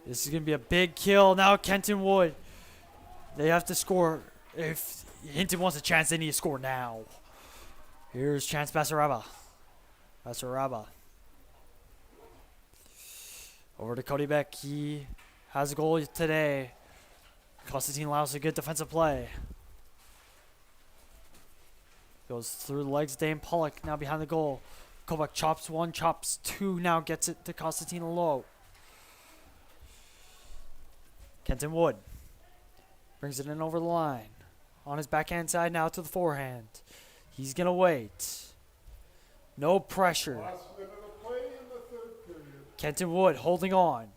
Speaker 1: This is going to be a big kill. Now Kenton Wood. They have to score. If Hinton wants a chance, they need to score now. Here's Chance Basaraba. Over to Cody Beck. He has a goal today. Constantine allows a good defensive play. Goes through the legs of Dane Pollock. Now behind the goal. Kovac chops one, chops two, now gets it to Constantino low. Kenton Wood brings it in over the line. On his backhand side now to the forehand. He's going to wait. No pressure.
Speaker 2: Last minute of play in the third period.
Speaker 1: Kenton Wood holding on.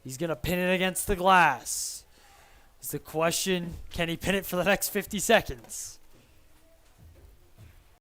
Speaker 1: He's going to pin it against the glass. Is the question, can he pin it for the next 50 seconds?